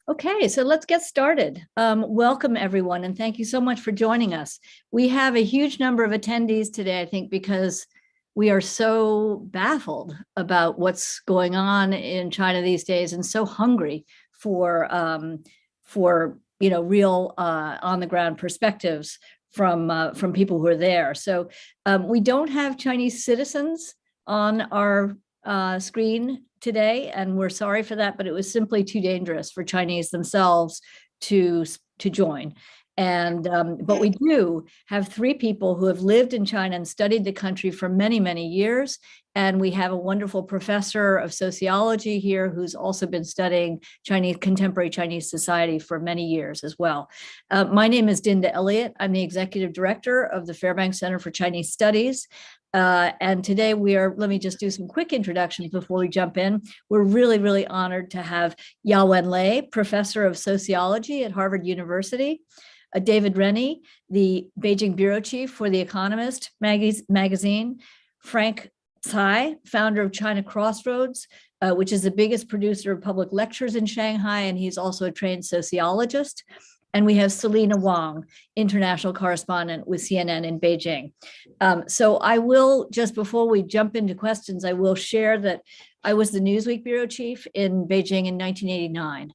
Okay, so let's get started. Welcome, everyone, and thank you so much for joining us. We have a huge number of attendees today, I think, because we are so baffled about what's going on in China these days and so hungry for real on-the-ground perspectives from people who are there. So we don't have Chinese citizens on our screen today, and we're sorry for that, but it was simply too dangerous for Chinese themselves to join. And but we do have three people who have lived in China and studied the country for many, many years. And we have a wonderful professor of sociology here who's also been studying contemporary Chinese society for many years as well. My name is Dinda Elliott. I'm the executive director of the Fairbank Center for Chinese Studies. And today let me just do some quick introductions before we jump in. We're really, really honored to have Ya-Wen, professor of sociology at Harvard University, David Rennie, the Beijing bureau chief for The Economist magazine, Frank Tsai, founder of China Crossroads, which is the biggest producer of public lectures in Shanghai, and he's also a trained sociologist. And we have Selina Wang, international correspondent with CNN in Beijing. So I will, just before we jump into questions, I will share that I was the Newsweek bureau chief in Beijing in 1989,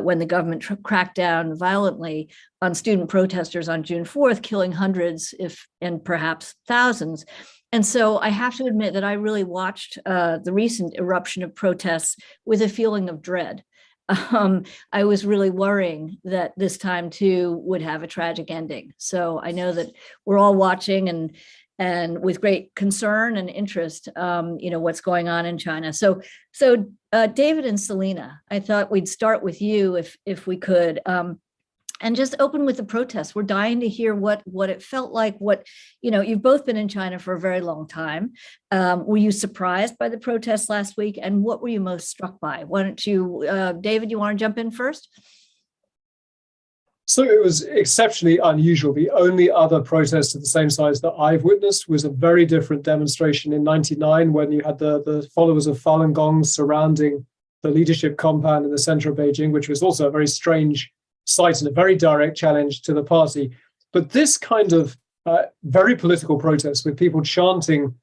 when the government cracked down violently on student protesters on June 4th, killing hundreds and perhaps thousands. And so I have to admit that I really watched the recent eruption of protests with a feeling of dread. I was really worrying that this time too would have a tragic ending. So I know that we're all watching and with great concern and interest, what's going on in China. So David and Selina, I thought we'd start with you if we could, and just open with the protests. We're dying to hear what it felt like. You've both been in China for a very long time. Were you surprised by the protests last week? And what were you most struck by? Why don't you, David, you want to jump in first? So it was exceptionally unusual. The only other protest of the same size that I've witnessed was a very different demonstration in '99 when you had the followers of Falun Gong surrounding the leadership compound in the center of Beijing, which was also a very strange sight and a very direct challenge to the party. But this kind of very political protest with people chanting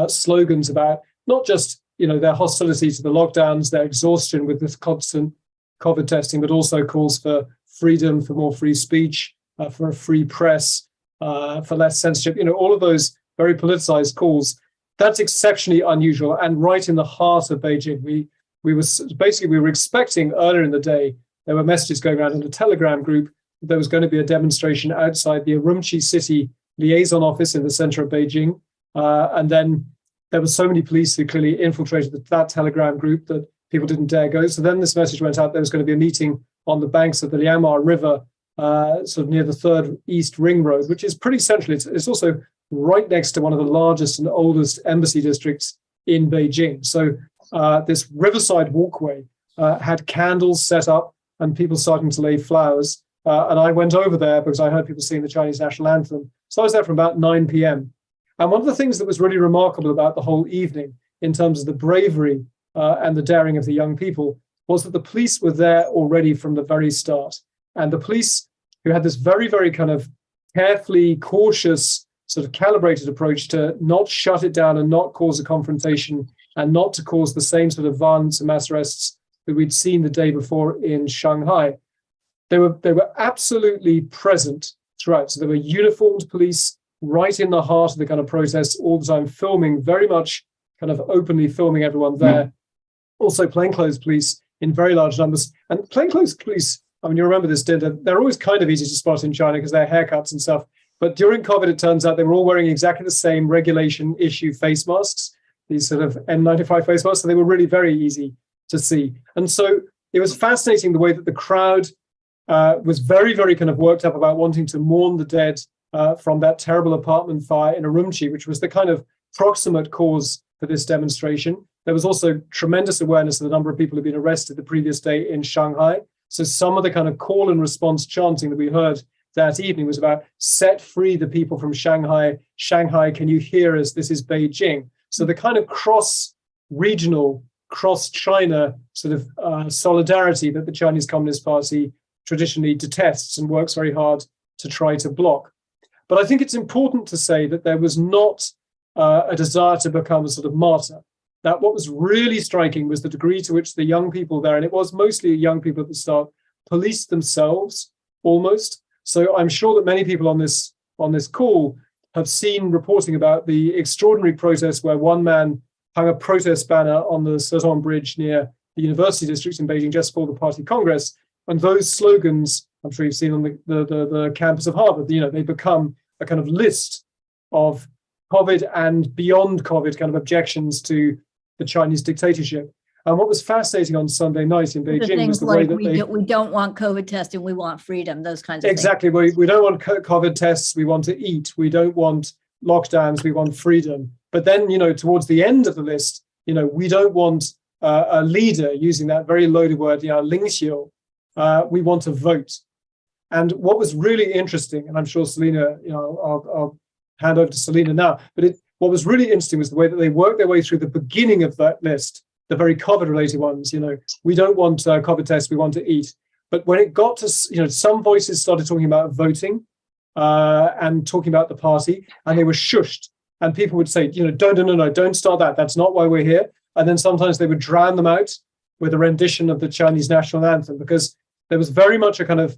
slogans about not just their hostility to the lockdowns, their exhaustion with this constant COVID testing, but also calls for freedom, for more free speech, for a free press, for less censorship, all of those very politicized calls. That's exceptionally unusual and right in the heart of Beijing. We were expecting earlier in the day, there were messages going around in the Telegram group that there was going to be a demonstration outside the Urumqi city liaison office in the center of Beijing. And then there were so many police who clearly infiltrated that Telegram group that people didn't dare go. So then this message went out, there was going to be a meeting on the banks of the Lianma River, sort of near the 3rd East Ring Road, which is pretty central. It's also right next to one of the largest and oldest embassy districts in Beijing. So this riverside walkway had candles set up and people starting to lay flowers. And I went over there because I heard people sing the Chinese national anthem. So I was there from about 9 p.m. And one of the things that was really remarkable about the whole evening in terms of the bravery and the daring of the young people was that the police were there already from the very start. And the police, who had this very, very kind of carefully cautious, sort of calibrated approach to not shut it down and not cause a confrontation and not to cause the same sort of violence and mass arrests that we'd seen the day before in Shanghai. They were absolutely present throughout. So there were uniformed police right in the heart of the kind of protests all the time, filming, very much kind of openly filming everyone there. Also plainclothes police in very large numbers. And plainclothes police, I mean, you remember this, Dinda, they're always kind of easy to spot in China because they're haircuts and stuff. But during COVID, it turns out they were all wearing exactly the same regulation issue face masks, these sort of N95 face masks. So they were really very easy to see. And so it was fascinating the way that the crowd was very, very kind of worked up about wanting to mourn the dead from that terrible apartment fire in Urumqi, which was the kind of proximate cause for this demonstration. There was also tremendous awareness of the number of people who'd been arrested the previous day in Shanghai. So some of the kind of call and response chanting that we heard that evening was about set free the people from Shanghai. Shanghai, can you hear us? This is Beijing. So the kind of cross-regional cross-China sort of solidarity that the Chinese Communist Party traditionally detests and works very hard to try to block. But I think it's important to say that there was not a desire to become a sort of martyr. That what was really striking was the degree to which the young people there, and it was mostly young people at the start, policed themselves almost. So I'm sure that many people on this call have seen reporting about the extraordinary protest where one man hung a protest banner on the Sezong Bridge near the university district in Beijing just before the party congress. And those slogans, I'm sure you've seen on the campus of Harvard, they become a kind of list of COVID and beyond COVID kind of objections to the Chinese dictatorship. And what was fascinating on Sunday night in Beijing was the way that we don't want COVID testing, we want freedom, those kinds of exactly, things. We don't want COVID tests, we want to eat. We don't want lockdowns, we want freedom. But then, towards the end of the list, we don't want a leader, using that very loaded word, Lingxiu. We want to vote. And what was really interesting, and I'm sure Selina, I'll hand over to Selina now, but what was really interesting was the way that they worked their way through the beginning of that list, the very COVID-related ones. We don't want COVID tests, we want to eat. But when it got to, some voices started talking about voting and talking about the party, and they were shushed. And people would say, no, don't start that. That's not why we're here. And then sometimes they would drown them out with a rendition of the Chinese national anthem, because there was very much a kind of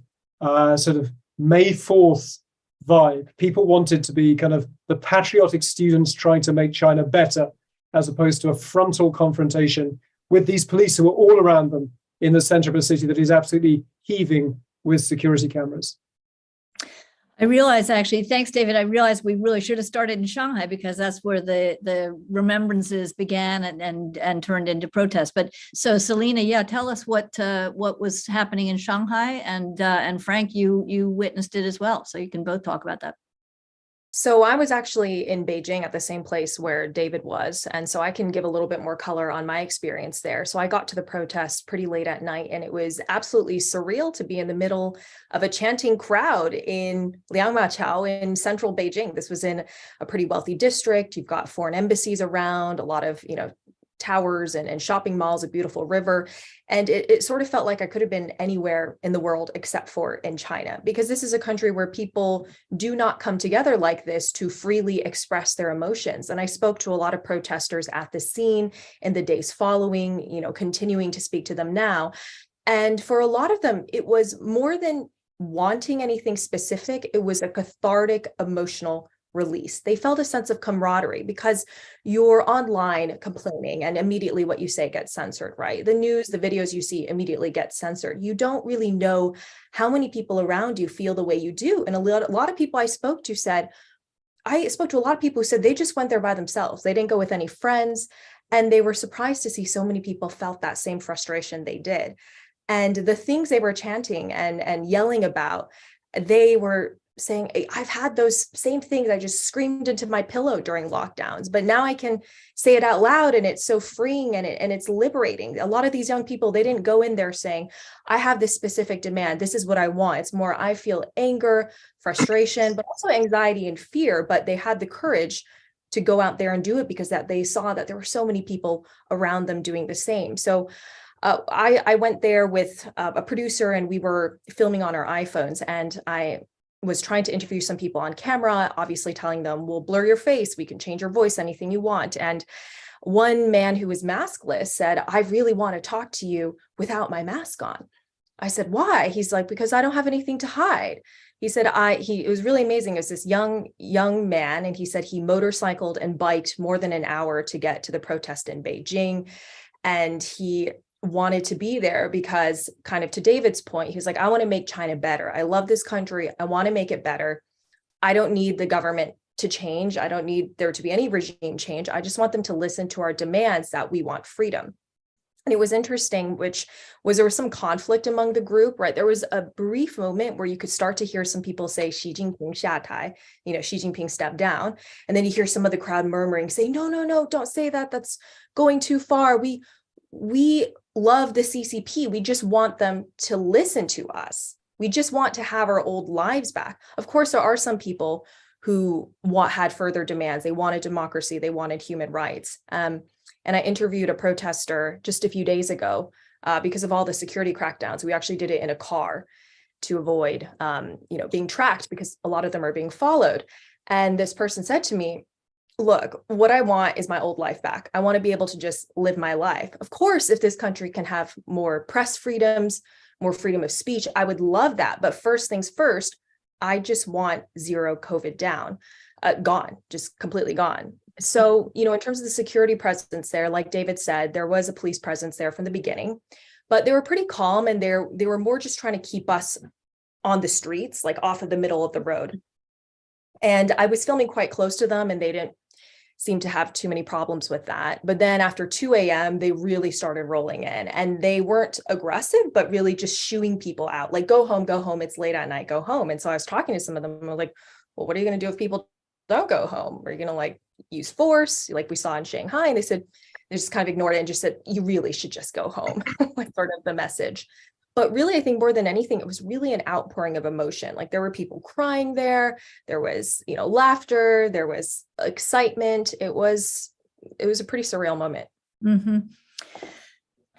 sort of May 4th vibe. People wanted to be kind of the patriotic students trying to make China better, as opposed to a frontal confrontation with these police who were all around them in the center of a city that is absolutely heaving with security cameras. I realize, actually, thanks, David. I realized we really should have started in Shanghai, because that's where the remembrances began and turned into protests. But so, Selina, tell us what was happening in Shanghai, and Frank, you witnessed it as well, so you can both talk about that. So I was actually in Beijing at the same place where David was. And so I can give a little bit more color on my experience there. So I got to the protest pretty late at night, and it was absolutely surreal to be in the middle of a chanting crowd in Liangmaqiao in central Beijing. This was in a pretty wealthy district. You've got foreign embassies around, a lot of, towers and shopping malls, a beautiful river. And it sort of felt like I could have been anywhere in the world except for in China, because this is a country where people do not come together like this to freely express their emotions. And I spoke to a lot of protesters at the scene in the days following, continuing to speak to them now. And for a lot of them, it was more than wanting anything specific. It was a cathartic, emotional release. They felt a sense of camaraderie, because you're online complaining and immediately what you say gets censored, right? The news, the videos you see immediately get censored. You don't really know how many people around you feel the way you do. And a lot of people I spoke to said, I spoke to a lot of people who said they just went there by themselves. They didn't go with any friends. And they were surprised to see so many people felt that same frustration they did. And the things they were chanting and yelling about, they were saying, I've had those same things. I just screamed into my pillow during lockdowns, but now I can say it out loud, and it's so freeing and it's liberating. A lot of these young people, they didn't go in there saying, I have this specific demand. This is what I want. It's more, I feel anger, frustration, but also anxiety and fear, but they had the courage to go out there and do it because that they saw that there were so many people around them doing the same. So I went there with a producer, and we were filming on our iPhones, and I was trying to interview some people on camera, obviously telling them, we'll blur your face, we can change your voice, anything you want. And one man who was maskless said, I really want to talk to you without my mask on. I said, why? He's like, because I don't have anything to hide. He said, it was really amazing. It was this young man, and he said he motorcycled and biked more than an hour to get to the protest in Beijing. And he wanted to be there because, kind of to David's point, he was like, I want to make China better. I love this country. I want to make it better. I don't need the government to change. I don't need there to be any regime change. I just want them to listen to our demands that we want freedom. And it was interesting, which was there was some conflict among the group, right? There was a brief moment where you could start to hear some people say, Xi Jinping 下台, Xi Jinping stepped down. And then you hear some of the crowd murmuring, saying, no, don't say that. That's going too far. We love the CCP. We just want them to listen to us. We just want to have our old lives back. Of course, there are some people who had further demands. They wanted democracy. They wanted human rights. And I interviewed a protester just a few days ago because of all the security crackdowns. We actually did it in a car to avoid, being tracked, because a lot of them are being followed. And this person said to me, look, what I want is my old life back. I want to be able to just live my life. Of course, if this country can have more press freedoms, more freedom of speech, I would love that. But first things first, I just want zero COVID down, gone, just completely gone. So, in terms of the security presence there, like David said, there was a police presence there from the beginning, but they were pretty calm, and they were more just trying to keep us on the streets, like off of the middle of the road. And I was filming quite close to them, and they didn't seem to have too many problems with that. But then after 2 a.m., they really started rolling in, and they weren't aggressive, but really just shooing people out, like, go home, it's late at night, go home. And so I was talking to some of them, and I was like, well, what are you going to do if people don't go home? Are you going to use force like we saw in Shanghai? And they said, they just kind of ignored it and just said, you really should just go home, like sort of the message. But really, I think more than anything, it was really an outpouring of emotion. Like, there were people crying there. There was, laughter. There was excitement. It was a pretty surreal moment. Mm-hmm.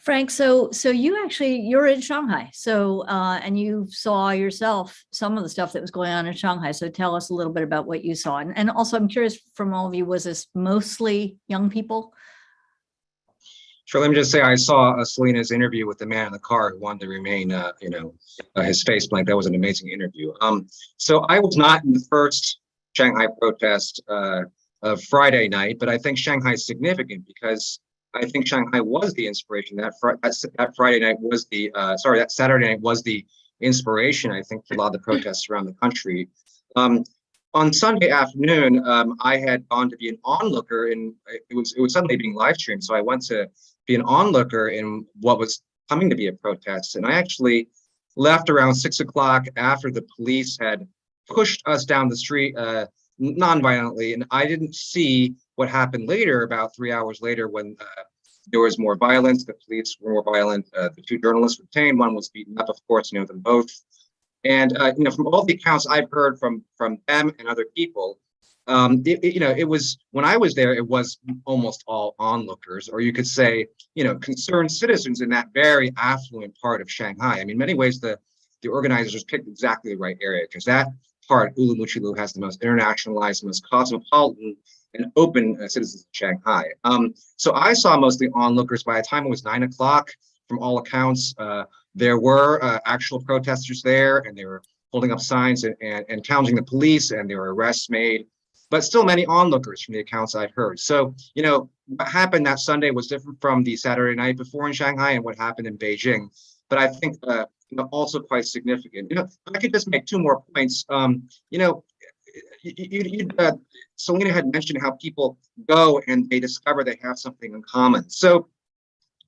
Frank, so you're in Shanghai. So, and you saw yourself some of the stuff that was going on in Shanghai. So tell us a little bit about what you saw. And also, I'm curious from all of you, was this mostly young people? Sure. Let me just say, I saw Selina's interview with the man in the car who wanted to remain, his face blank. That was an amazing interview. So I was not in the first Shanghai protest of Friday night, but I think Shanghai is significant because I think Shanghai was the inspiration. That Friday night was that Saturday night was the inspiration, I think, for a lot of the protests around the country. On Sunday afternoon, I had gone to be an onlooker, and it was suddenly being live streamed. So I went to be an onlooker in what was coming to be a protest. And I actually left around 6 o'clock after the police had pushed us down the street non-violently. And I didn't see what happened later, about 3 hours later, when there was more violence. The police were more violent. The two journalists were detained. One was beaten up, of course, them both. And from all the accounts I've heard from them and other people, it was, when I was there, it was almost all onlookers, or you could say, concerned citizens in that very affluent part of Shanghai. I mean, in many ways, the organizers picked exactly the right area, because that part, Ulumu has the most internationalized, most cosmopolitan and open citizens of Shanghai. So I saw mostly onlookers. By the time it was 9 o'clock, from all accounts, there were actual protesters there, and they were holding up signs and challenging the police, and there were arrests made, but still many onlookers from the accounts I'd heard. So, what happened that Sunday was different from the Saturday night before in Shanghai and what happened in Beijing, but I think also quite significant. I could just make two more points. Selina had mentioned how people go and they discover they have something in common. So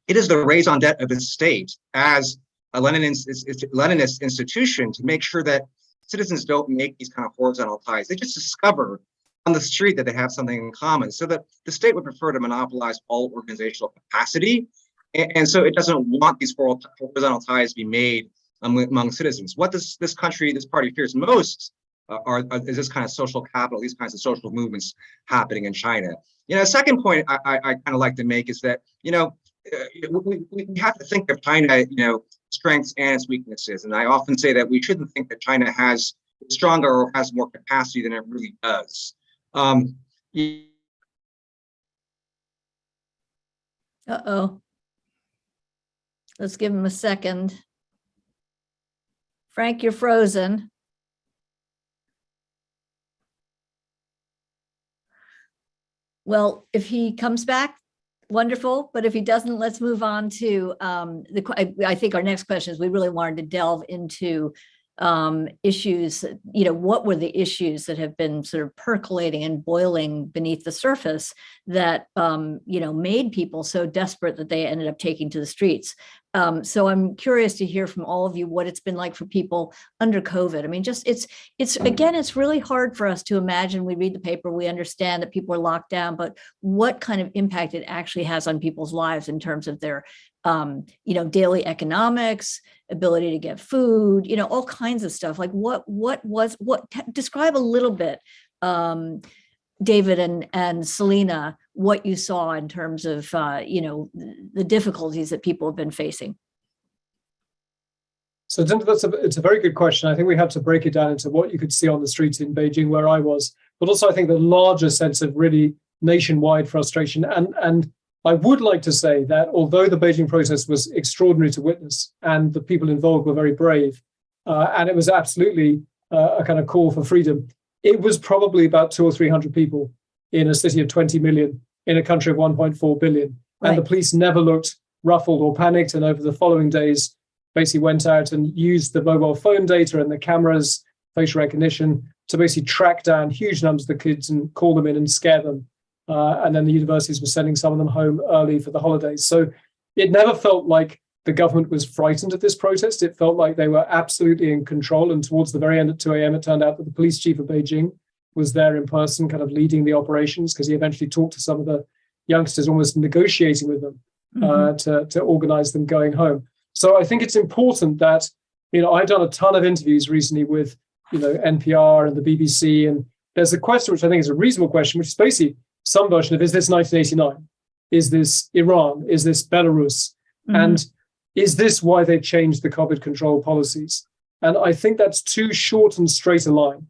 it is the raison d'etre of the state as a Leninist institution to make sure that citizens don't make these kind of horizontal ties. They just discover on the street that they have something in common, so that the state would prefer to monopolize all organizational capacity. And so it doesn't want these horizontal ties to be made among citizens. What this party fears most is this kind of social capital, these kinds of social movements happening in China. A second point I kind of like to make is that, we have to think of China, strengths and its weaknesses. And I often say that we shouldn't think that China has stronger or has more capacity than it really does. Uh-oh. Let's give him a second. Frank, you're frozen. Well, if he comes back, wonderful. But if he doesn't, let's move on to I think our next question is, we really wanted to delve into issues, what were the issues that have been sort of percolating and boiling beneath the surface that, made people so desperate that they ended up taking to the streets. So I'm curious to hear from all of you what it's been like for people under COVID. I mean, it's really hard for us to imagine. We read the paper, we understand that people are locked down, but what kind of impact it actually has on people's lives in terms of their, daily economics, ability to get food, all kinds of stuff. Like describe a little bit, David and Selina, what you saw in terms of, the difficulties that people have been facing? So it's a very good question. I think we have to break it down into what you could see on the streets in Beijing, where I was, but also I think the larger sense of really nationwide frustration. And I would like to say that although the Beijing protest was extraordinary to witness and the people involved were very brave, and it was absolutely a kind of call for freedom, it was probably about 200 or 300 people in a city of 20 million, in a country of 1.4 billion. Right. And the police never looked ruffled or panicked. And over the following days, basically went out and used the mobile phone data and the cameras, facial recognition, to basically track down huge numbers of the kids and call them in and scare them. And then the universities were sending some of them home early for the holidays. So it never felt like the government was frightened of this protest. It felt like they were absolutely in control. And towards the very end at 2 a.m., it turned out that the police chief of Beijing was there in person, kind of leading the operations, because he eventually talked to some of the youngsters, almost negotiating with them to organize them going home. So I think it's important that, I've done a ton of interviews recently with, NPR and the BBC, and there's a question which I think is a reasonable question, which is basically some version of, is this 1989? Is this Iran? Is this Belarus? And is this why they changed the COVID control policies? And I think that's too short and straight a line.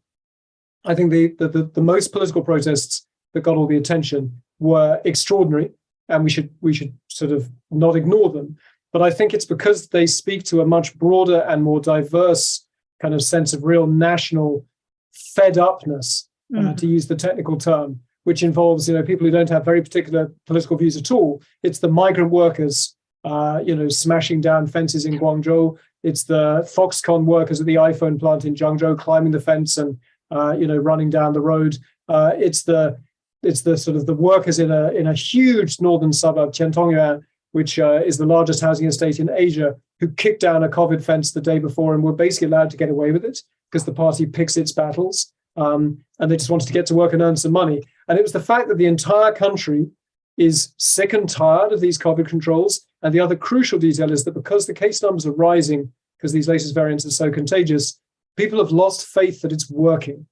I think the most political protests that got all the attention were extraordinary, and we should sort of not ignore them. But I think it's because they speak to a much broader and more diverse kind of sense of real national fed upness, to use the technical term, which involves, people who don't have very particular political views at all. It's the migrant workers, smashing down fences in Guangzhou. It's the Foxconn workers at the iPhone plant in Zhengzhou climbing the fence and, running down the road. It's the sort of the workers in a huge northern suburb, Qiantong, which is the largest housing estate in Asia, who kicked down a COVID fence the day before and were basically allowed to get away with it because the party picks its battles. And they just wanted to get to work and earn some money. And it was the fact that the entire country is sick and tired of these COVID controls. And the other crucial detail is that because the case numbers are rising, because these latest variants are so contagious, people have lost faith that it's working,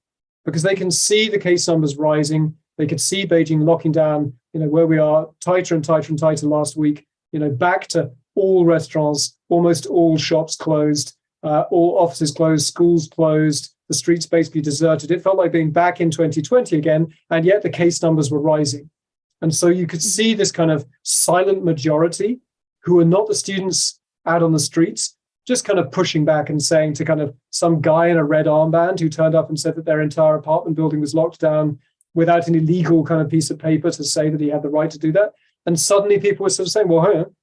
because they can see the case numbers rising. They could see Beijing locking down, where we are, tighter and tighter and tighter last week, back to all restaurants, almost all shops closed, all offices closed, schools closed, the streets basically deserted. It felt like being back in 2020 again, and yet the case numbers were rising. And so you could see this kind of silent majority who are not the students out on the streets, just kind of pushing back and saying to kind of some guy in a red armband who turned up and said that their entire apartment building was locked down without any legal kind of piece of paper to say that he had the right to do that. And suddenly people were sort of saying, well, hang on,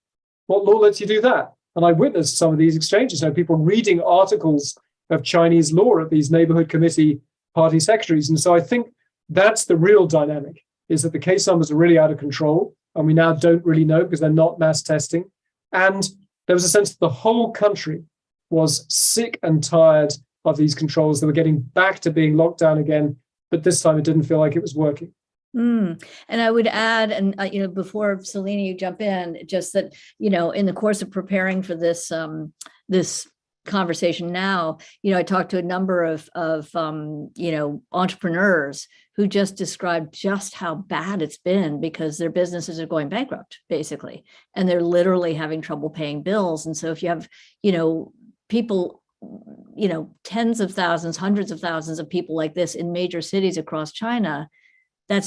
what law lets you do that? And I witnessed some of these exchanges, people reading articles of Chinese law at these neighborhood committee party secretaries. And so I think that's the real dynamic, is that the case numbers are really out of control. And we now don't really know because they're not mass testing. And there was a sense that the whole country was sick and tired of these controls. They were getting back to being locked down again, but this time it didn't feel like it was working. And I would add, and before Selina, you jump in, just that in the course of preparing for this this conversation now, I talked to a number of entrepreneurs who just described just how bad it's been because their businesses are going bankrupt, basically, and they're literally having trouble paying bills. And so if you have people, tens of thousands, hundreds of thousands of people like this in major cities across China,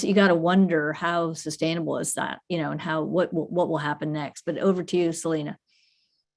you got to wonder how sustainable is that, and what will happen next. But over to you, Selina.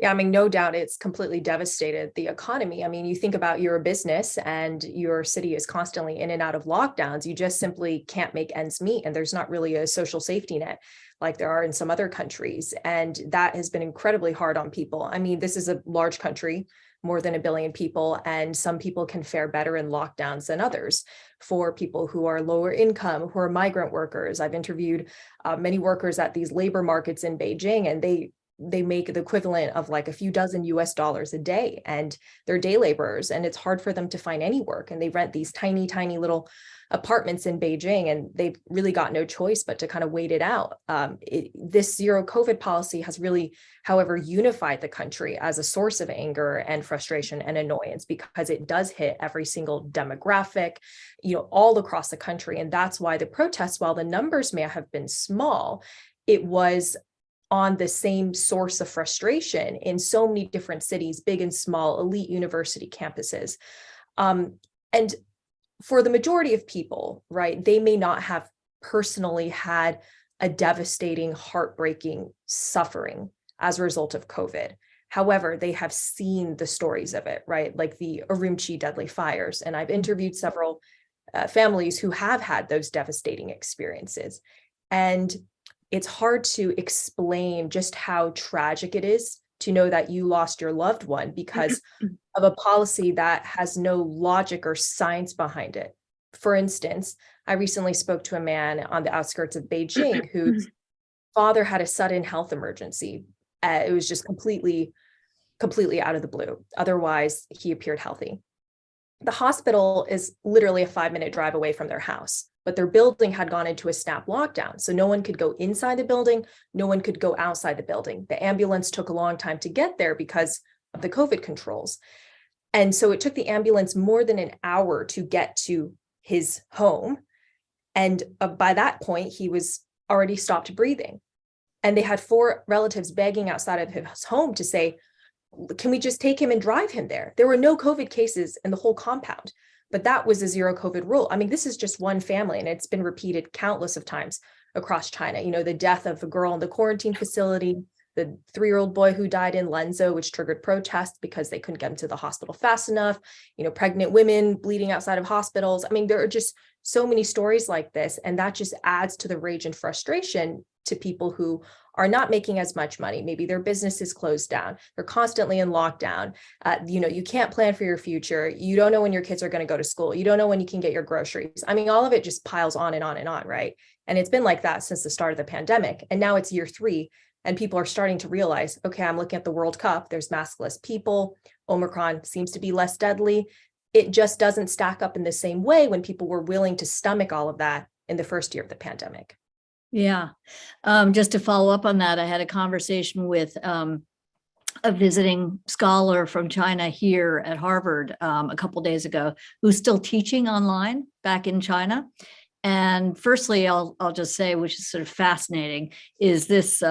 Yeah, no doubt it's completely devastated the economy. You think about you're a business and your city is constantly in and out of lockdowns. You just simply can't make ends meet. And there's not really a social safety net like there are in some other countries. And that has been incredibly hard on people. This is a large country, more than 1 billion people, and some people can fare better in lockdowns than others. For people who are lower income, who are migrant workers, I've interviewed many workers at these labor markets in Beijing, and they they make the equivalent of like a few dozen US dollars a day, and they're day laborers, and it's hard for them to find any work. And they rent these tiny, tiny little apartments in Beijing, and they've really got no choice but to kind of wait it out. This zero COVID policy has really, however, unified the country as a source of anger and frustration and annoyance, because it does hit every single demographic, all across the country. And that's why the protests, while the numbers may have been small, it was on the same source of frustration in so many different cities, big and small, elite university campuses. And for the majority of people, right, they may not have personally had a devastating, heartbreaking suffering as a result of COVID. However, they have seen the stories of it, right? Like the Urumqi deadly fires. And I've interviewed several families who have had those devastating experiences. And it's hard to explain just how tragic it is to know that you lost your loved one because of a policy that has no logic or science behind it. For instance, I recently spoke to a man on the outskirts of Beijing whose father had a sudden health emergency. It was just completely out of the blue. Otherwise, he appeared healthy. The hospital is literally a 5-minute drive away from their house, but their building had gone into a snap lockdown. So no one could go inside the building. No one could go outside the building. The ambulance took a long time to get there because of the COVID controls. And so it took the ambulance more than an hour to get to his home. And by that point, he was already stopped breathing. And they had 4 relatives begging outside of his home to say, can we just take him and drive him there? There were no COVID cases in the whole compound, but that was a zero COVID rule. I mean, this is just one family, and it's been repeated countless of times across China. The death of a girl in the quarantine facility, the 3-year-old boy who died in Lenzhou, which triggered protests because they couldn't get him to the hospital fast enough, pregnant women bleeding outside of hospitals. I mean, there are just so many stories like this, and that just adds to the rage and frustration to people who are not making as much money. Maybe their business is closed down. They're constantly in lockdown. You can't plan for your future. You don't know when your kids are going to go to school. You don't know when you can get your groceries. I mean, all of it just piles on and on and on, right? And it's been like that since the start of the pandemic. And now it's year 3, and people are starting to realize, okay, I'm looking at the World Cup. There's maskless people. Omicron seems to be less deadly. It just doesn't stack up in the same way when people were willing to stomach all of that in the first year of the pandemic. Yeah. Just to follow up on that, I had a conversation with a visiting scholar from China here at Harvard a couple days ago, who's still teaching online back in China. And firstly, I'll just say, which is sort of fascinating, is this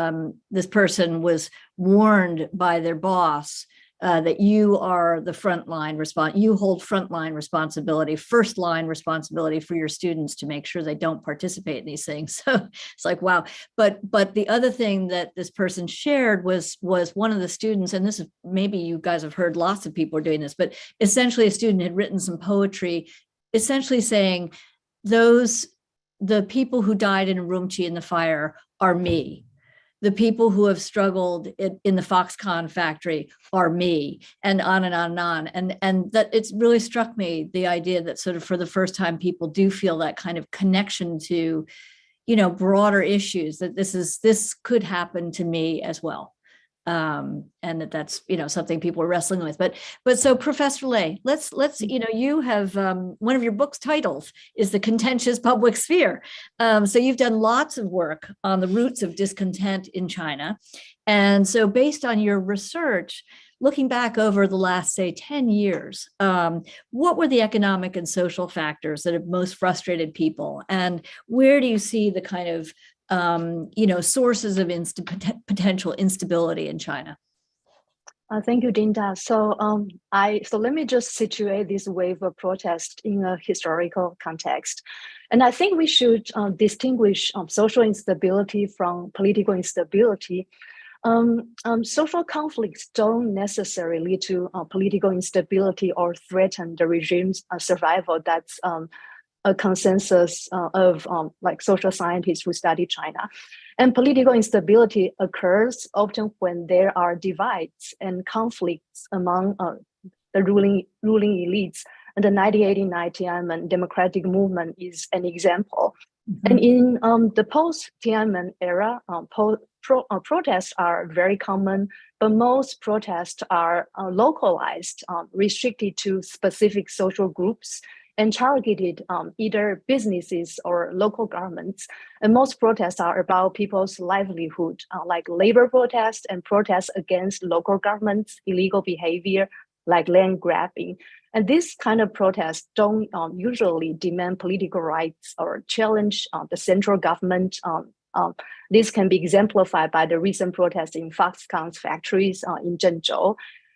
person was warned by their boss that you are the frontline you hold frontline responsibility, first line responsibility for your students to make sure they don't participate in these things. So it's like, wow. But the other thing that this person shared was one of the students, and this is, maybe you guys have heard lots of people are doing this, but essentially a student had written some poetry, essentially saying, the people who died in Urumqi in the fire are me. The people who have struggled in the Foxconn factory are me, and on and on and on. And that it's really struck me, the idea that sort of for the first time, people do feel that kind of connection to, broader issues, that this could happen to me as well. And that's, something people are wrestling with. But so Professor Lei, let's, you have, one of your book's titles is The Contentious Public Sphere. So you've done lots of work on the roots of discontent in China. And so based on your research, looking back over the last, say, 10 years, what were the economic and social factors that have most frustrated people? And where do you see the kind of sources of potential instability in China? Thank you, Dinda. So let me just situate this wave of protest in a historical context. And I think we should distinguish social instability from political instability. Social conflicts don't necessarily lead to political instability or threaten the regime's survival. That's a consensus of social scientists who study China. And political instability occurs often when there are divides and conflicts among the ruling elites. And the 1989 Tiananmen democratic movement is an example. And in the post-Tiananmen era, protests are very common, but most protests are localized, restricted to specific social groups, and targeted either businesses or local governments. And most protests are about people's livelihood, like labor protests and protests against local governments' illegal behavior, like land grabbing. And this kind of protests don't usually demand political rights or challenge the central government. This can be exemplified by the recent protests in Foxconn's factories in Zhengzhou.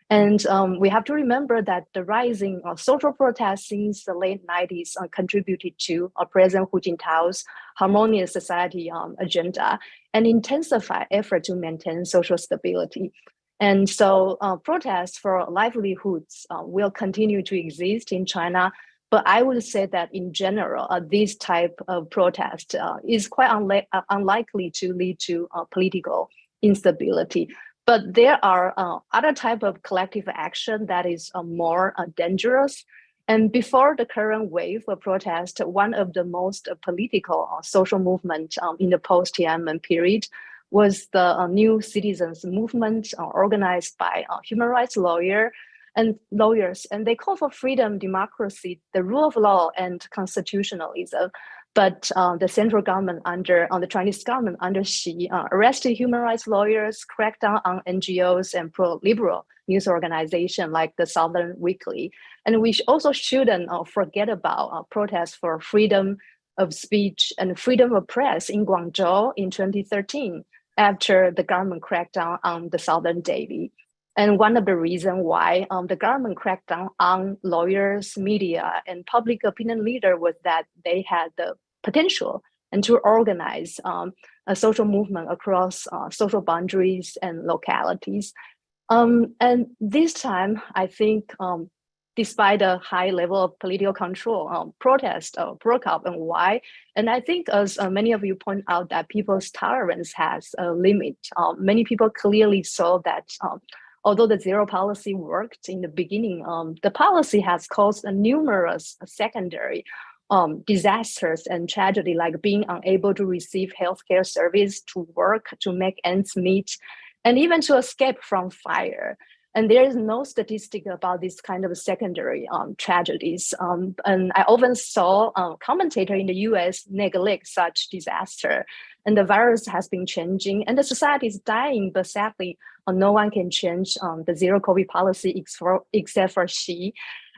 And we have to remember that the rising social protests since the late 90s contributed to President Hu Jintao's harmonious society agenda and intensified effort to maintain social stability. And so protests for livelihoods will continue to exist in China. But I would say that in general, this type of protest is quite unlikely to lead to political instability. But there are other type of collective action that is more dangerous. And before the current wave of protest, one of the most political social movement in the post-Tiananmen period was the New Citizens Movement organized by human rights lawyers, and they call for freedom, democracy, the rule of law, and constitutionalism. But the central government the Chinese government under Xi arrested human rights lawyers, cracked down on NGOs and pro-liberal news organizations like the Southern Weekly. And we also shouldn't forget about protests for freedom of speech and freedom of press in Guangzhou in 2013, after the government cracked down on the Southern Daily. And one of the reasons why the government cracked down on lawyers, media, and public opinion leaders was that they had the potential and to organize a social movement across social boundaries and localities. And this time, I think, despite a high level of political control, protests broke out. And why? And I think, as many of you point out, that people's tolerance has a limit. Many people clearly saw that although the zero policy worked in the beginning, the policy has caused numerous secondary disasters and tragedy, like being unable to receive healthcare service, to work, to make ends meet, and even to escape from fire. And there is no statistic about this kind of secondary tragedies. And I often saw a commentator in the US neglect such disaster. And the virus has been changing and the society is dying, but sadly, no one can change the zero COVID policy except for Xi.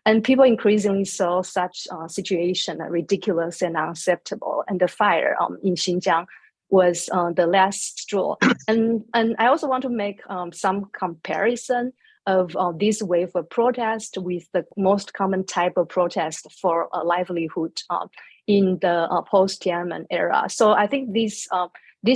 And people increasingly saw such situation ridiculous and unacceptable. And the fire in Xinjiang was the last straw. And I also want to make some comparison of this wave of protest with the most common type of protest for a livelihood in the post-Tiananmen era. So I think this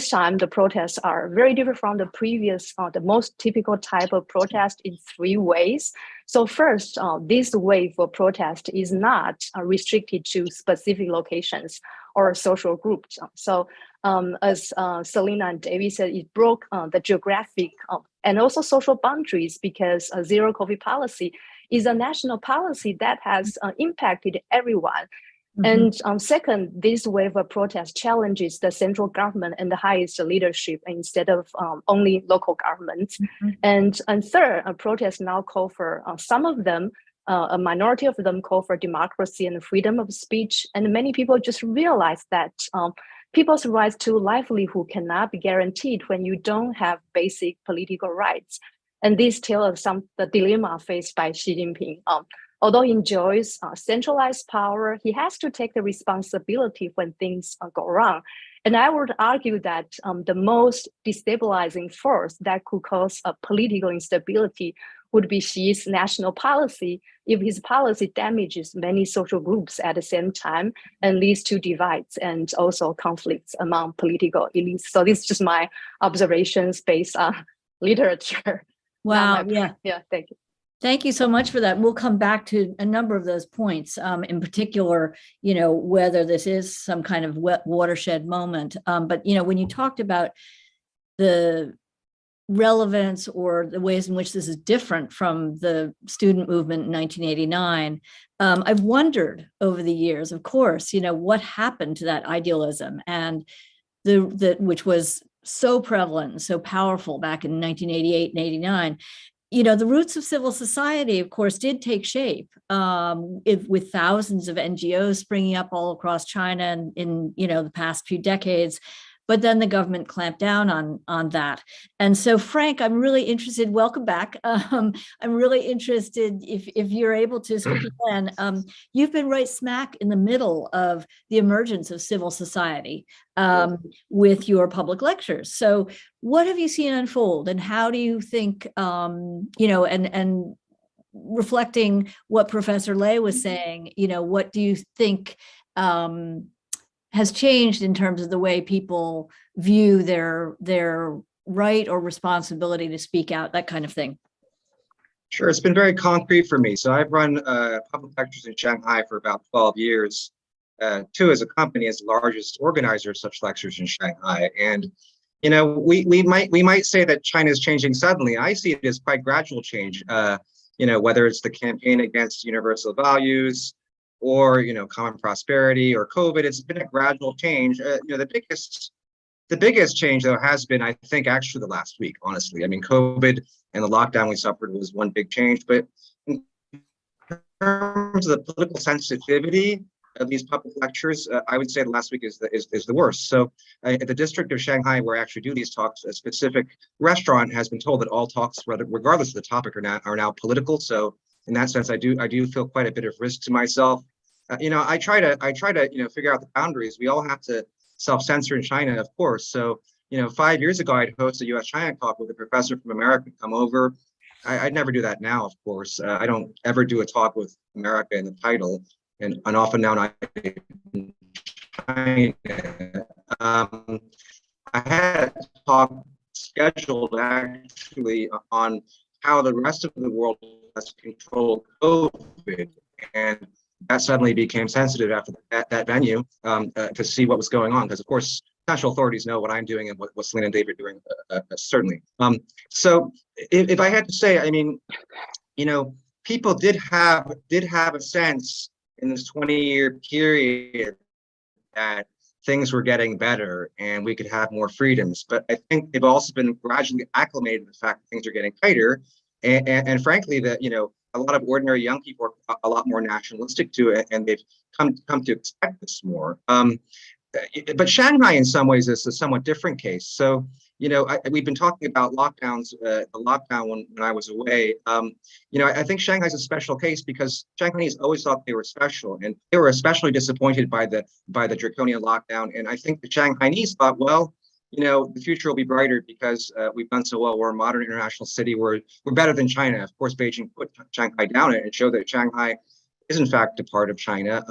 time the protests are very different from the previous, the most typical type of protest in three ways. So first, this wave of protest is not restricted to specific locations or social groups. So as Selina and David said, it broke the geographic and also social boundaries, because a zero COVID policy is a national policy that has impacted everyone. Mm-hmm. And second, this wave of protest challenges the central government and the highest leadership instead of only local governments. Mm-hmm. And third, protests now call for some of them, a minority of them call for democracy and freedom of speech. And many people just realize that people's rights to livelihood cannot be guaranteed when you don't have basic political rights. And this tells us the dilemma faced by Xi Jinping. Although he enjoys centralized power, he has to take the responsibility when things go wrong. And I would argue that the most destabilizing force that could cause a political instability would be Xi's national policy if his policy damages many social groups at the same time and leads to divides and also conflicts among political elites. So this is just my observations based on literature. Wow, yeah. Thank you. Thank you so much for that. We'll come back to a number of those points, in particular, whether this is some kind of watershed moment. But, when you talked about the relevance or the ways in which this is different from the student movement in 1989, I've wondered over the years, of course, what happened to that idealism and which was so prevalent and so powerful back in 1988 and 89. The roots of civil society, of course, did take shape with thousands of NGOs springing up all across China and in the past few decades. But then the government clamped down on that. And so, Frank, I'm really interested. Welcome back. I'm really interested if you're able to speak again. You've been right smack in the middle of the emergence of civil society with your public lectures. So, what have you seen unfold, and how do you think, and reflecting what Professor Lei was saying, what do you think has changed in terms of the way people view their right or responsibility to speak out, that kind of thing? Sure, it's been very concrete for me. So I've run public lectures in Shanghai for about 12 years. Two, as a company, as the largest organizer of such lectures in Shanghai. And we might say that China is changing suddenly. I see it as quite gradual change. Whether it's the campaign against universal values, or common prosperity, or COVID, it's been a gradual change. The biggest change, though, has been, I think, actually the last week. Honestly, I mean, COVID and the lockdown we suffered was one big change, but in terms of the political sensitivity of these public lectures, I would say the last week is the worst. So, at the district of Shanghai, where I actually do these talks, a specific restaurant has been told that all talks, regardless of the topic, are now political. So, in that sense, I do feel quite a bit of risk to myself. I try to figure out the boundaries. We all have to self-censor in China, of course. So 5 years ago, I'd host a U.S.-China talk with a professor from America come over. I'd never do that now, of course. I don't ever do a talk with America in the title, and often now not in China. I had a talk scheduled actually on how the rest of the world has controlled COVID, and that suddenly became sensitive after that venue to see what was going on, because of course national authorities know what I'm doing and what Selina and David are doing, certainly. So if I had to say, I mean, people did have a sense in this 20-year period that things were getting better and we could have more freedoms, but I think they've also been gradually acclimated to the fact that things are getting tighter. And frankly, that a lot of ordinary young people are a lot more nationalistic to it, and they've come to expect this more. But Shanghai, in some ways, is a somewhat different case. So, we've been talking about lockdowns, the lockdown when I was away. I think Shanghai's a special case because Shanghainese always thought they were special, and they were especially disappointed by the draconian lockdown. And I think the Shanghainese thought, well, the future will be brighter because we've done so well. We're a modern international city. We're better than China. Of course, Beijing put Shanghai down and showed that Shanghai is in fact a part of China.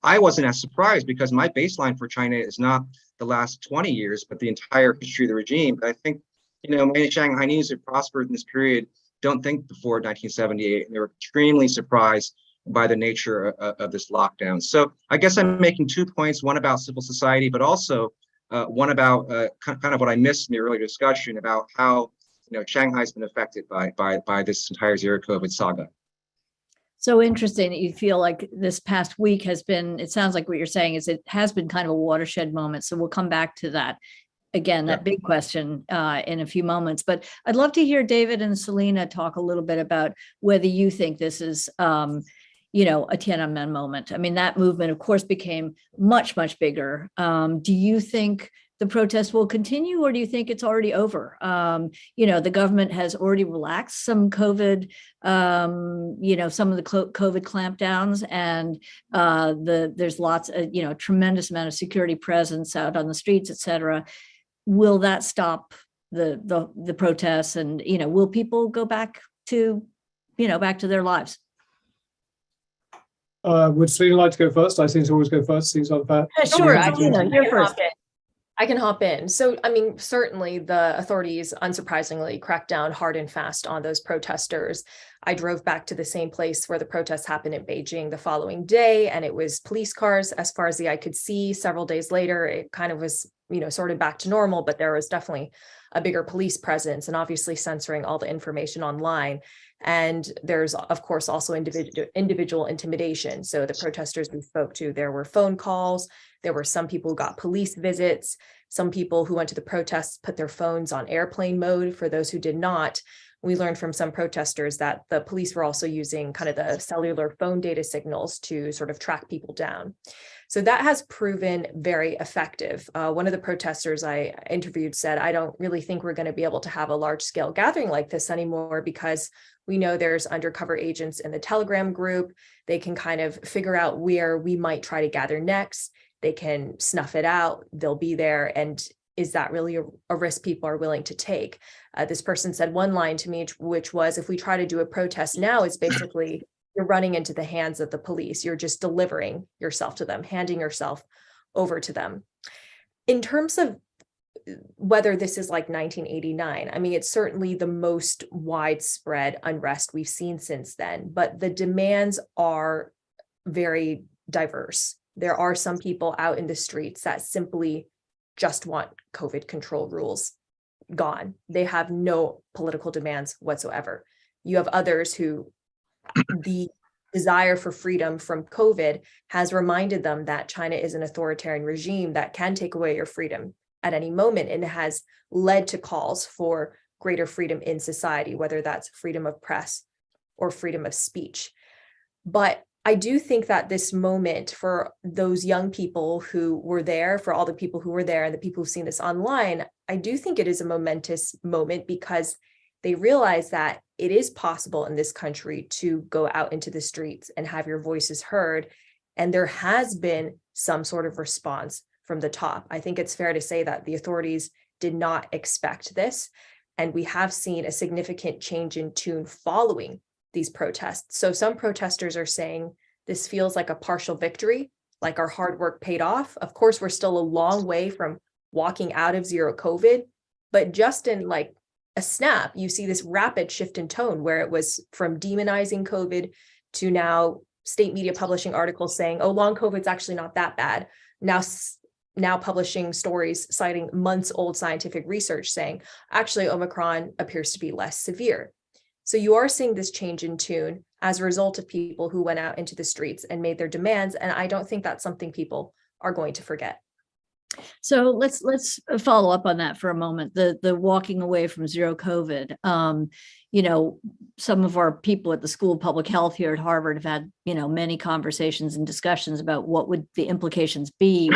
I wasn't as surprised because my baseline for China is not the last 20 years, but the entire history of the regime. But I think, many Shanghainese who prospered in this period don't think before 1978, and they were extremely surprised by the nature of this lockdown. So I guess I'm making 2 points, one about civil society, but also one about kind of what I missed in the earlier discussion about how Shanghai's been affected by this entire zero COVID saga. So interesting that you feel like this past week has been, it sounds like what you're saying is it has been kind of a watershed moment. So we'll come back to that again, that big question in a few moments. But I'd love to hear David and Selina talk a little bit about whether you think this is a Tiananmen moment. I mean, that movement, of course, became much, much bigger. Do you think the protest will continue, or do you think it's already over? The government has already relaxed some COVID, some of the COVID clampdowns, and there's lots of, tremendous amount of security presence out on the streets, et cetera. Will that stop the protests? And, will people go back to their lives? Would Selina like to go first? I seem to always go first. Seems unfair. Sure, Selina, you're first. I can hop in. So, I mean, certainly the authorities, unsurprisingly, cracked down hard and fast on those protesters. I drove back to the same place where the protests happened in Beijing the following day, and it was police cars as far as the eye could see. Several days later, it kind of was, sort of back to normal, but there was definitely a bigger police presence and obviously censoring all the information online. And there's, of course, also individual intimidation. So the protesters we spoke to, there were phone calls. There were some people who got police visits. Some people who went to the protests put their phones on airplane mode. For those who did not, we learned from some protesters that the police were also using kind of the cellular phone data signals to sort of track people down. So that has proven very effective. One of the protesters I interviewed said, I don't really think we're going to be able to have a large scale gathering like this anymore because we know there's undercover agents in the Telegram group. They can kind of figure out where we might try to gather next. They can snuff it out. They'll be there. And is that really a risk people are willing to take? This person said one line to me, which was, if we try to do a protest now, it's basically you're running into the hands of the police. You're just delivering yourself to them, handing yourself over to them. In terms of whether this is like 1989, I mean, it's certainly the most widespread unrest we've seen since then, but the demands are very diverse. There are some people out in the streets that simply just want COVID control rules gone. They have no political demands whatsoever. You have others who the desire for freedom from COVID has reminded them that China is an authoritarian regime that can take away your freedom at any moment, and has led to calls for greater freedom in society, whether that's freedom of press or freedom of speech. But I do think that this moment for those young people who were there, for all the people who were there and the people who've seen this online, I do think it is a momentous moment because they realize that it is possible in this country to go out into the streets and have your voices heard. And there has been some sort of response from the top. I think it's fair to say that the authorities did not expect this. And we have seen a significant change in tune following these protests. So some protesters are saying this feels like a partial victory, like our hard work paid off. Of course, we're still a long way from walking out of zero COVID, but just in like a snap, you see this rapid shift in tone where it was from demonizing COVID to now state media publishing articles saying, oh, long COVID's actually not that bad. Now publishing stories citing months old scientific research saying, actually, Omicron appears to be less severe. So you are seeing this change in tune as a result of people who went out into the streets and made their demands. And I don't think that's something people are going to forget. So let's follow up on that for a moment. The walking away from zero COVID. Some of our people at the School of Public Health here at Harvard have had many conversations and discussions about what would the implications be.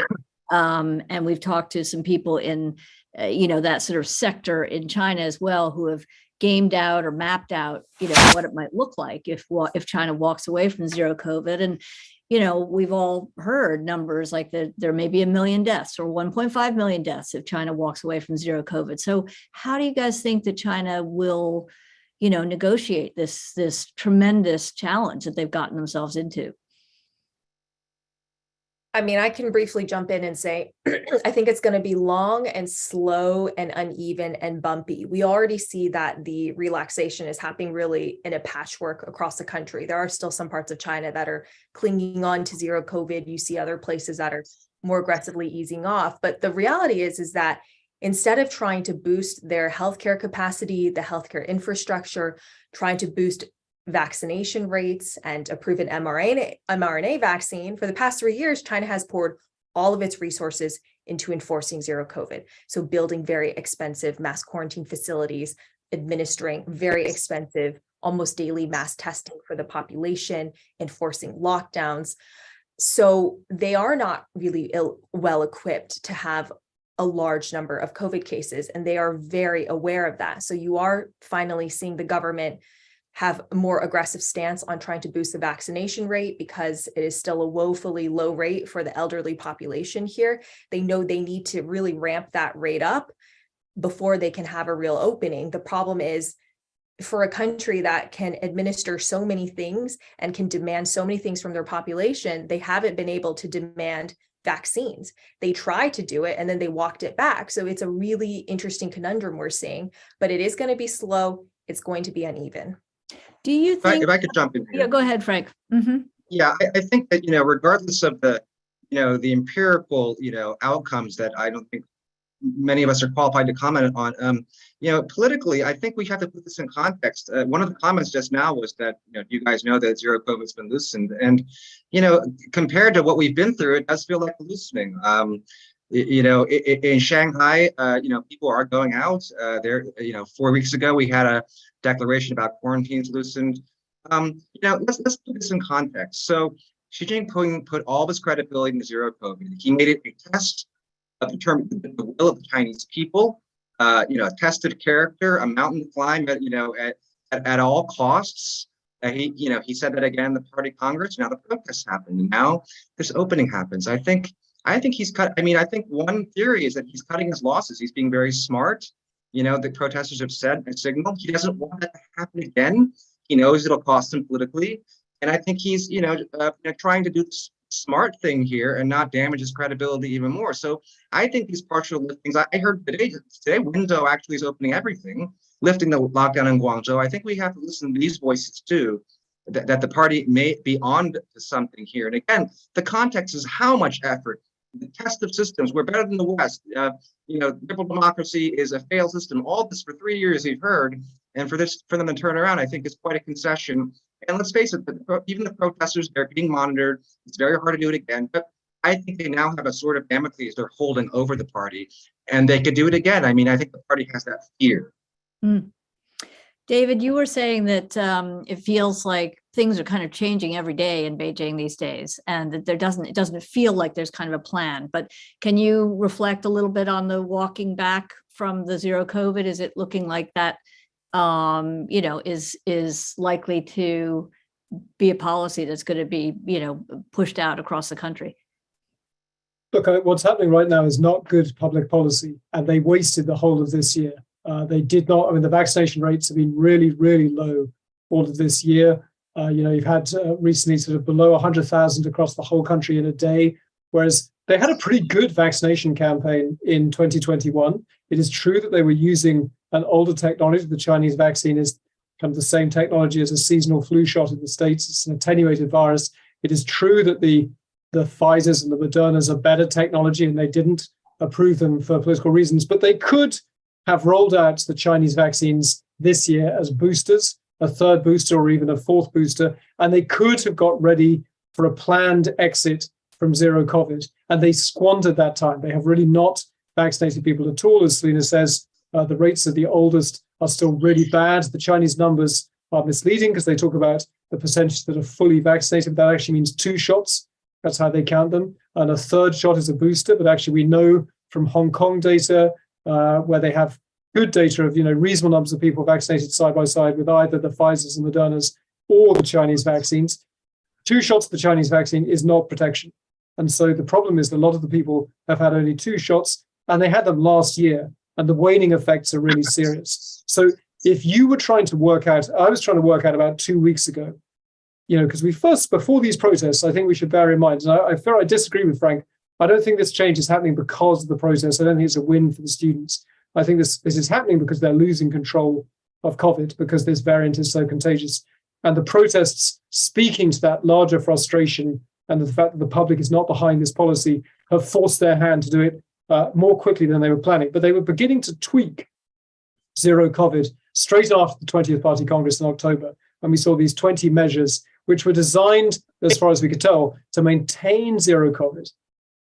And we've talked to some people in that sort of sector in China as well, who have gamed out or mapped out what it might look like if China walks away from zero COVID. And we've all heard numbers like that there may be 1 million deaths or 1.5 million deaths if China walks away from zero COVID. So how do you guys think that China will, negotiate this tremendous challenge that they've gotten themselves into? I mean, I can briefly jump in and say, I think it's going to be long and slow and uneven and bumpy. We already see that the relaxation is happening really in a patchwork across the country. There are still some parts of China that are clinging on to zero COVID. You see other places that are more aggressively easing off. But the reality is that instead of trying to boost their healthcare capacity, the healthcare infrastructure, trying to boost vaccination rates and a proven mRNA vaccine, for the past 3 years, China has poured all of its resources into enforcing zero COVID. So building very expensive mass quarantine facilities, administering very expensive, almost daily mass testing for the population, enforcing lockdowns. So they are not really well equipped to have a large number of COVID cases, and they are very aware of that. So you are finally seeing the government have a more aggressive stance on trying to boost the vaccination rate because it is still a woefully low rate for the elderly population here. They know they need to really ramp that rate up before they can have a real opening. The problem is, for a country that can administer so many things and can demand so many things from their population, they haven't been able to demand vaccines. They tried to do it and then they walked it back. So it's a really interesting conundrum we're seeing, but it is going to be slow. It's going to be uneven. Do you think? If I could jump in here. Yeah, go ahead, Frank. Mm-hmm. Yeah, I think that, regardless of the empirical, outcomes that I don't think many of us are qualified to comment on, politically, I think we have to put this in context. One of the comments just now was that, you guys know that zero COVID's been loosened, and, compared to what we've been through, it does feel like a loosening. In Shanghai, people are going out there. 4 weeks ago, we had a declaration about quarantines loosened. Let's put this in context. So Xi Jinping put all of his credibility into zero COVID. He made it a test of determining the will of the Chinese people, a tested character, a mountain to climb at all costs. He said that again in the party Congress. Now the protests happen, and now this opening happens. I think he's cut. I think one theory is that he's cutting his losses. He's being very smart. The protesters have said and signaled he doesn't want that to happen again. He knows it'll cost him politically, and I think he's trying to do the smart thing here and not damage his credibility even more. So I think these partial liftings. I heard today Window actually is opening everything, lifting the lockdown in Guangzhou. I think we have to listen to these voices too, that the party may be on to something here. And again, the context is how much effort. The test of systems. We're better than the West. Liberal democracy is a failed system. All this for 3 years we've heard, and for them to turn around, I think is quite a concession. And let's face it, even the protesters, they're being monitored. It's very hard to do it again. But I think they now have a sort of Damocles they're holding over the party, and they could do it again. I think the party has that fear. Mm. David, you were saying that it feels like things are kind of changing every day in Beijing these days, and that it doesn't feel like there's kind of a plan. But can you reflect a little bit on the walking back from the zero COVID? Is it looking like that, is likely to be a policy that's going to be, pushed out across the country? Look, what's happening right now is not good public policy, and they wasted the whole of this year. They did not. The vaccination rates have been really, really low all of this year. You've had recently sort of below 100,000 across the whole country in a day, whereas they had a pretty good vaccination campaign in 2021. It is true that they were using an older technology. The Chinese vaccine is kind of the same technology as a seasonal flu shot in the States. It's an attenuated virus. It is true that the Pfizers and the Modernas are better technology, and they didn't approve them for political reasons, but they could have rolled out the Chinese vaccines this year as boosters, a third booster or even a fourth booster, and they could have got ready for a planned exit from zero COVID, and they squandered that time. They have really not vaccinated people at all. As Selina says, the rates of the oldest are still really bad. The Chinese numbers are misleading because they talk about the percentage that are fully vaccinated. That actually means 2 shots. That's how they count them. And a third shot is a booster, but actually we know from Hong Kong data, where they have good data of reasonable numbers of people vaccinated side by side with either the Pfizers and Modernas or the Chinese vaccines. 2 shots of the Chinese vaccine is not protection. And so the problem is that a lot of the people have had only 2 shots, and they had them last year, and the waning effects are really serious. So if you were trying to work out, I was trying to work out about 2 weeks ago, because before these protests, I think we should bear in mind, and I fear I disagree with Frank. I don't think this change is happening because of the protests. I don't think it's a win for the students. I think this is happening because they're losing control of COVID, because this variant is so contagious. And the protests, speaking to that larger frustration and the fact that the public is not behind this policy, have forced their hand to do it more quickly than they were planning. But they were beginning to tweak zero COVID straight after the 20th Party Congress in October. And we saw these 20 measures, which were designed, as far as we could tell, to maintain zero COVID,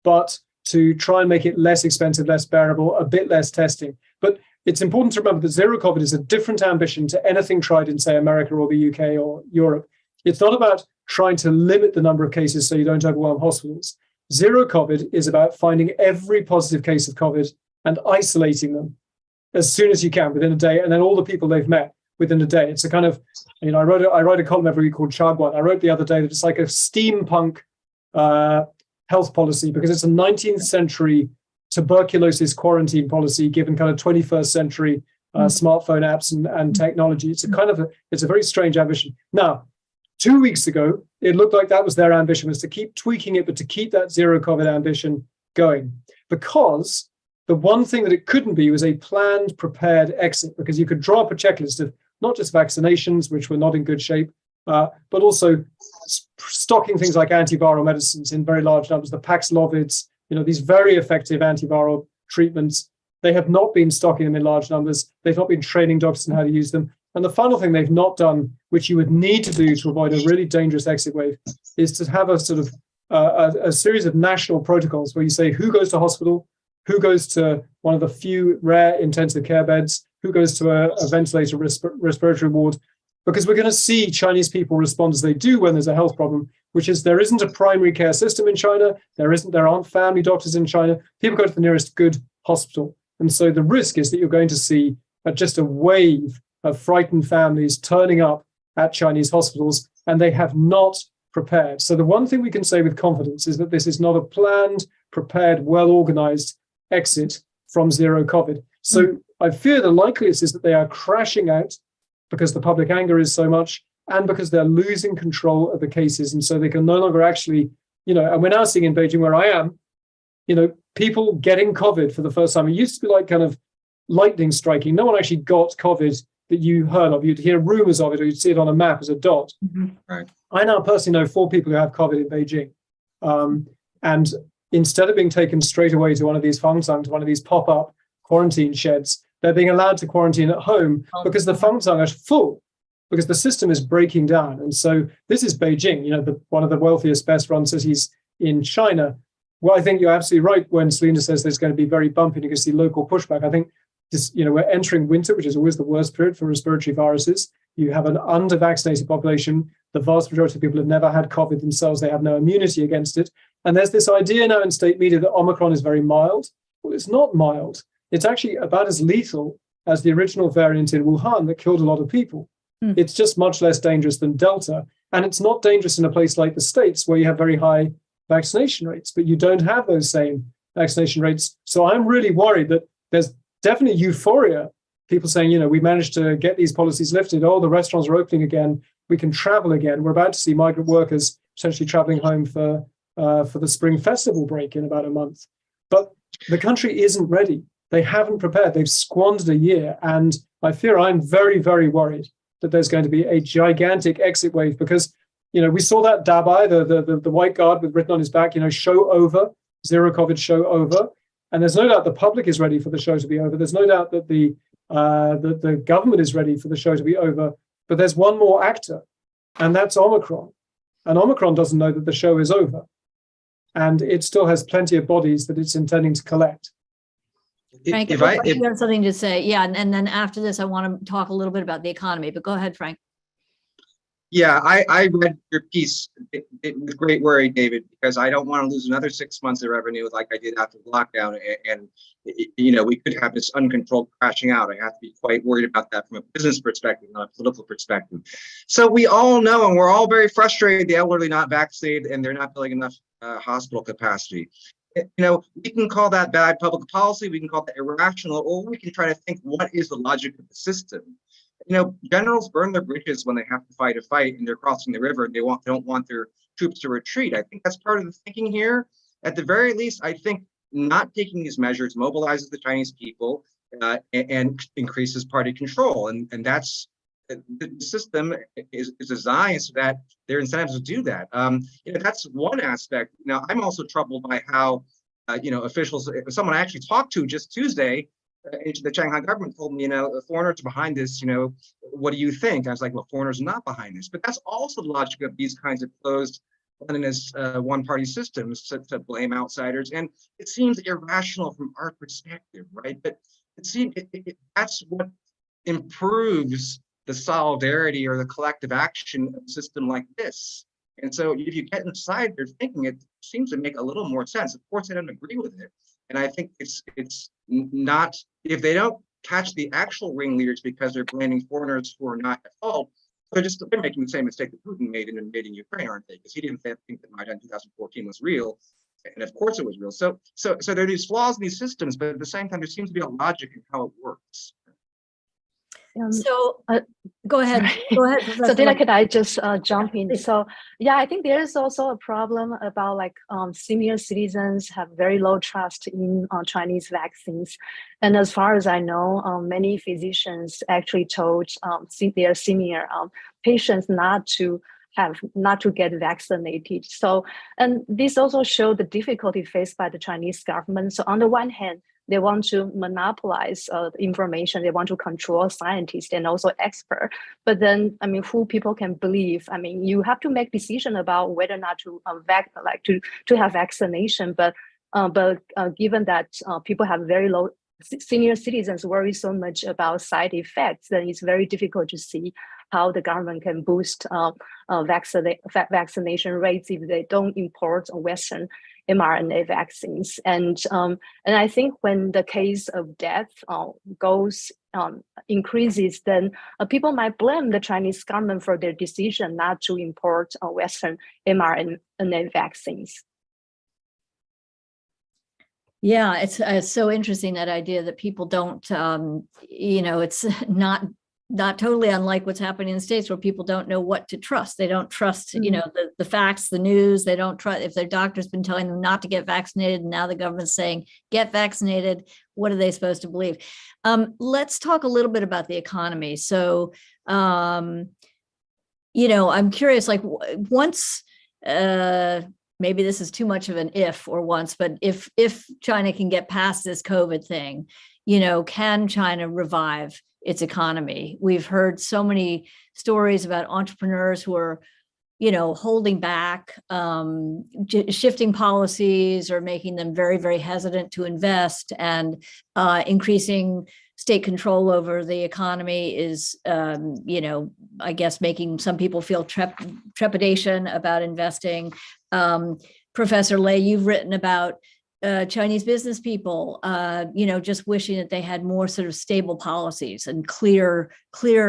but to try and make it less expensive, less bearable, a bit less testing. But it's important to remember that zero COVID is a different ambition to anything tried in, say, America or the UK or Europe. It's not about trying to limit the number of cases so you don't overwhelm hospitals. Zero COVID is about finding every positive case of COVID and isolating them as soon as you can within a day, and then all the people they've met within a day. It's a kind of, I write a column every week called Chagwan. I wrote the other day that it's like a steampunk health policy, because it's a 19th century tuberculosis quarantine policy given kind of 21st century smartphone apps and technology. It's a kind of it's a very strange ambition. Now, 2 weeks ago, it looked like that was their ambition, was to keep tweaking it, but to keep that zero COVID ambition going. Because the one thing that it couldn't be was a planned, prepared exit, because you could draw up a checklist of not just vaccinations, which were not in good shape, but also stocking things like antiviral medicines in very large numbers, the Paxlovids, these very effective antiviral treatments. They have not been stocking them in large numbers. They've not been training doctors on how to use them. And the final thing they've not done, which you would need to do to avoid a really dangerous exit wave, is to have a sort of a series of national protocols where you say who goes to hospital, who goes to one of the few rare intensive care beds, who goes to a ventilator respiratory ward, because we're going to see Chinese people respond as they do when there's a health problem, which is there isn't a primary care system in China, there aren't family doctors in China, people go to the nearest good hospital. And so the risk is that you're going to see just a wave of frightened families turning up at Chinese hospitals, and they have not prepared. So the one thing we can say with confidence is that this is not a planned, prepared, well-organized exit from zero COVID. So I fear the likeliest is that they are crashing out because the public anger is so much and because they're losing control of the cases. And so they can no longer actually, and we're now seeing in Beijing where I am, people getting COVID for the first time. It used to be like kind of lightning striking. No one actually got COVID that you heard of. You'd hear rumors of it, or you'd see it on a map as a dot. Mm-hmm. Right. I now personally know 4 people who have COVID in Beijing. And instead of being taken straight away to one of these fangzang, to one of these pop-up quarantine sheds, they're being allowed to quarantine at home because the fangzang are full, because the system is breaking down. And so this is Beijing, one of the wealthiest, best-run cities in China. Well, I think you're absolutely right when Selina says there's going to be very bumpy and you can see local pushback. I think this, we're entering winter, which is always the worst period for respiratory viruses. You have an under-vaccinated population. The vast majority of people have never had COVID themselves. They have no immunity against it. And there's this idea now in state media that Omicron is very mild. Well, it's not mild. It's actually about as lethal as the original variant in Wuhan that killed a lot of people. It's just much less dangerous than Delta. And it's not dangerous in a place like the States where you have very high vaccination rates, but you don't have those same vaccination rates. So I'm really worried that there's definitely euphoria. People saying, we managed to get these policies lifted. Oh, the restaurants are opening again. We can travel again. We're about to see migrant workers potentially traveling home for the spring festival break in about a month. But the country isn't ready. They haven't prepared. They've squandered a year. And I fear I'm very, very worried that there's going to be a gigantic exit wave because, we saw that Dabai, the white guard with written on his back, show over, zero COVID show over. And there's no doubt the public is ready for the show to be over. There's no doubt that the government is ready for the show to be over. But there's one more actor, and that's Omicron. And Omicron doesn't know that the show is over. And it still has plenty of bodies that it's intending to collect. Frank, if you have something to say, yeah, and then after this, I want to talk a little bit about the economy, but go ahead, Frank. Yeah, I read your piece with great worry, David, because I don't want to lose another 6 months of revenue like I did after the lockdown. And we could have this uncontrolled crashing out. I have to be quite worried about that from a business perspective, not a political perspective. So we all know, and we're all very frustrated, the elderly not vaccinated, and they're not filling enough hospital capacity. We can call that bad public policy. We can call that irrational, or we can try to think, what is the logic of the system? Generals burn their bridges when they have to fight a fight and they're crossing the river and they don't want their troops to retreat. I think that's part of the thinking here. At the very least, I think not taking these measures mobilizes the Chinese people and increases party control. And that's the system is designed so that there are incentives to do that. That's one aspect. Now, I'm also troubled by how, officials, someone I actually talked to just Tuesday, the Shanghai government told me, foreigners are behind this, what do you think? I was like, well, foreigners are not behind this. But that's also the logic of these kinds of closed, Leninist one-party systems to blame outsiders. And it seems irrational from our perspective, right? But it seems that's what improves the solidarity or the collective action of a system like this. And so if you get inside their thinking, it seems to make a little more sense. Of course, I don't agree with it. And I think it's not, if they don't catch the actual ringleaders because they're blaming foreigners who are not at fault, they're making the same mistake that Putin made in invading Ukraine, aren't they? Because he didn't think that Maidan 2014 was real. And of course it was real. So there are these flaws in these systems, but at the same time, there seems to be a logic in how it works. So uh, go ahead. Sorry. Go ahead, So Professor. then, can I just jump in? please. So yeah, I think there is also a problem about like senior citizens have very low trust in Chinese vaccines, and as far as I know, many physicians actually told their senior patients not to get vaccinated. So, and this also showed the difficulty faced by the Chinese government. So on the one hand, they want to monopolize information. They want to control scientists and also experts. But then, I mean, who people can believe? I mean, you have to make decision about whether or not to to have vaccination. But given that people have very low senior citizens worry so much about side effects, then it's very difficult to see how the government can boost vaccination rates if they don't import Western mRNA vaccines. And I think when the case of death increases, then people might blame the Chinese government for their decision not to import Western mRNA vaccines. Yeah, it's so interesting, that idea that people don't, it's not totally unlike what's happening in the States, where people don't know what to trust. They don't trust, the facts, the news. They don't trust if their doctor's been telling them not to get vaccinated, and now the government's saying, get vaccinated. What are they supposed to believe? Let's talk a little bit about the economy. So, I'm curious, like once, maybe this is too much of an if or once, but if China can get past this COVID thing, can China revive its economy? We've heard so many stories about entrepreneurs who are, holding back, shifting policies, or making them very, very hesitant to invest, and increasing state control over the economy is, I guess, making some people feel trepidation about investing. Professor Lei, you've written about Chinese business people, just wishing that they had more sort of stable policies and clear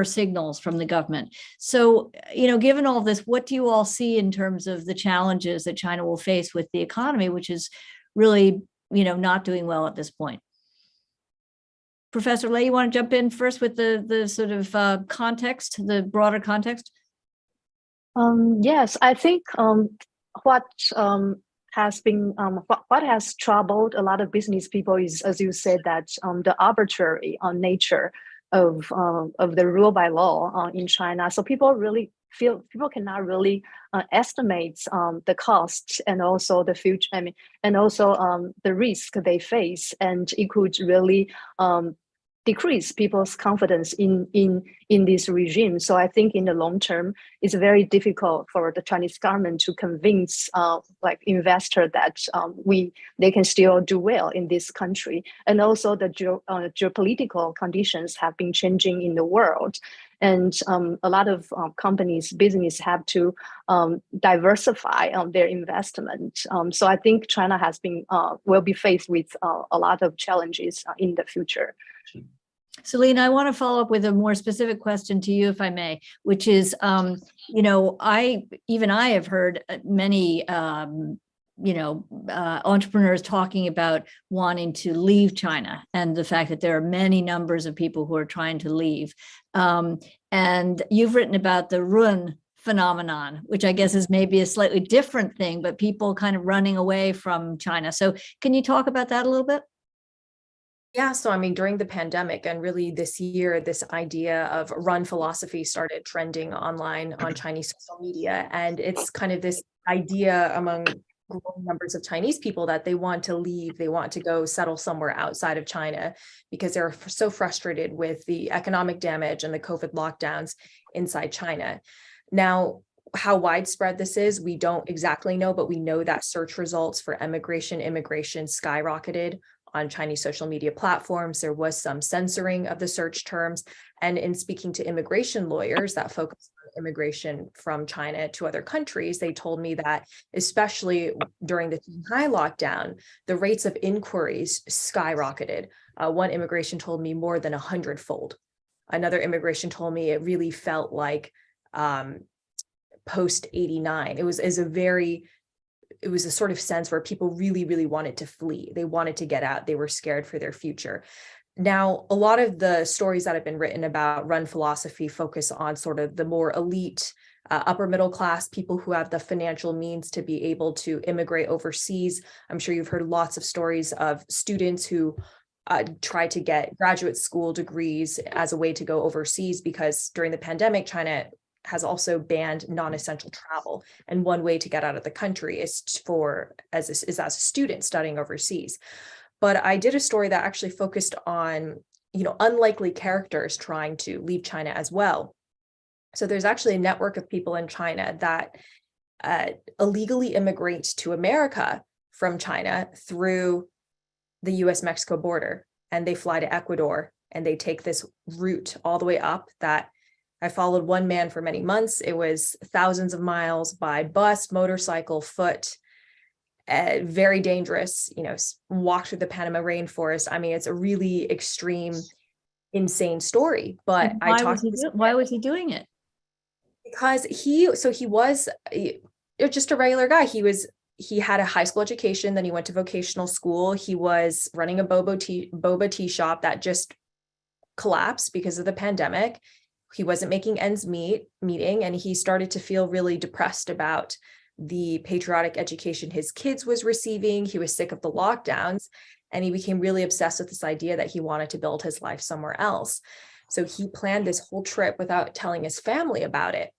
signals from the government. So, given all this, what do you all see in terms of the challenges that China will face with the economy, which is really, not doing well at this point? Professor Lei, you want to jump in first with the sort of context, the broader context? Yes, I think what has troubled a lot of business people is, as you said, that the arbitrary nature of the rule by law in China. So people cannot really estimate the costs and also the future. And also the risk they face, and it could really decrease people's confidence in this regime. So I think in the long term, it's very difficult for the Chinese government to convince investor that they can still do well in this country. And also the geopolitical conditions have been changing in the world. And a lot of business have to diversify their investment. So I think China will be faced with a lot of challenges in the future. Selina, I want to follow up with a more specific question to you, if I may, which is, I have heard many, entrepreneurs talking about wanting to leave China, and the fact that there are many numbers of people who are trying to leave. And you've written about the Run phenomenon, which I guess is maybe a slightly different thing, but people kind of running away from China. So can you talk about that a little bit? Yeah, so during the pandemic and really this year, this idea of run philosophy started trending online on Chinese social media. And it's kind of this idea among growing numbers of Chinese people that they want to leave, they want to go settle somewhere outside of China because they're so frustrated with the economic damage and the COVID lockdowns inside China. Now, how widespread this is, we don't exactly know, but we know that search results for immigration skyrocketed on Chinese social media platforms. There was some censoring of the search terms. And in speaking to immigration lawyers that focus on immigration from China to other countries, they told me that especially during the Shanghai lockdown, the rates of inquiries skyrocketed. One immigration told me more than 100-fold. Another immigration told me it really felt like post 89. It was a sort of sense where people really, really wanted to flee. They wanted to get out. They were scared for their future. Now, a lot of the stories that have been written about run philosophy focus on sort of the more elite, upper middle class, people who have the financial means to be able to immigrate overseas. I'm sure you've heard lots of stories of students who try to get graduate school degrees as a way to go overseas, because during the pandemic, China has also banned non-essential travel. And one way to get out of the country is as a student studying overseas. But I did a story that actually focused on, unlikely characters trying to leave China as well. So there's actually a network of people in China that illegally immigrate to America from China through the US-Mexico border, and they fly to Ecuador, and they take this route all the way up that I followed one man for many months. It was thousands of miles by bus, motorcycle, foot, very dangerous, walk through the Panama rainforest. I mean, it's a really extreme, insane story. But why was he doing it? Because he was just a regular guy. He had a high school education, then he went to vocational school. He was running a boba tea shop that just collapsed because of the pandemic. He wasn't making ends meeting, and he started to feel really depressed about the patriotic education his kids was receiving. He was sick of the lockdowns, and he became really obsessed with this idea that he wanted to build his life somewhere else. So he planned this whole trip without telling his family about it.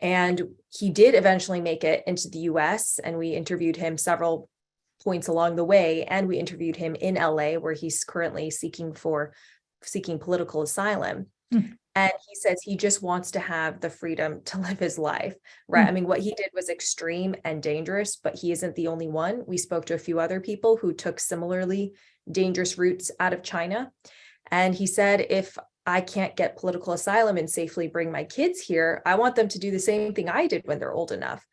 And he did eventually make it into the US, and we interviewed him several points along the way. And we interviewed him in LA, where he's currently seeking political asylum. And he says he just wants to have the freedom to live his life, right? I mean, what he did was extreme and dangerous, but he isn't the only one. We spoke to a few other people who took similarly dangerous routes out of China. And he said, if I can't get political asylum and safely bring my kids here, I want them to do the same thing I did when they're old enough,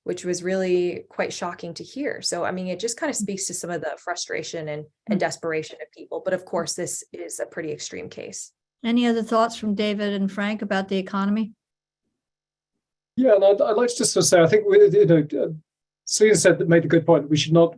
which was really quite shocking to hear. So, I mean, it just kind of speaks to some of the frustration and desperation of people. But of course, this is a pretty extreme case. Any other thoughts from David and Frank about the economy? Yeah, and I'd like to just sort of say, I think Selina made a good point. We should not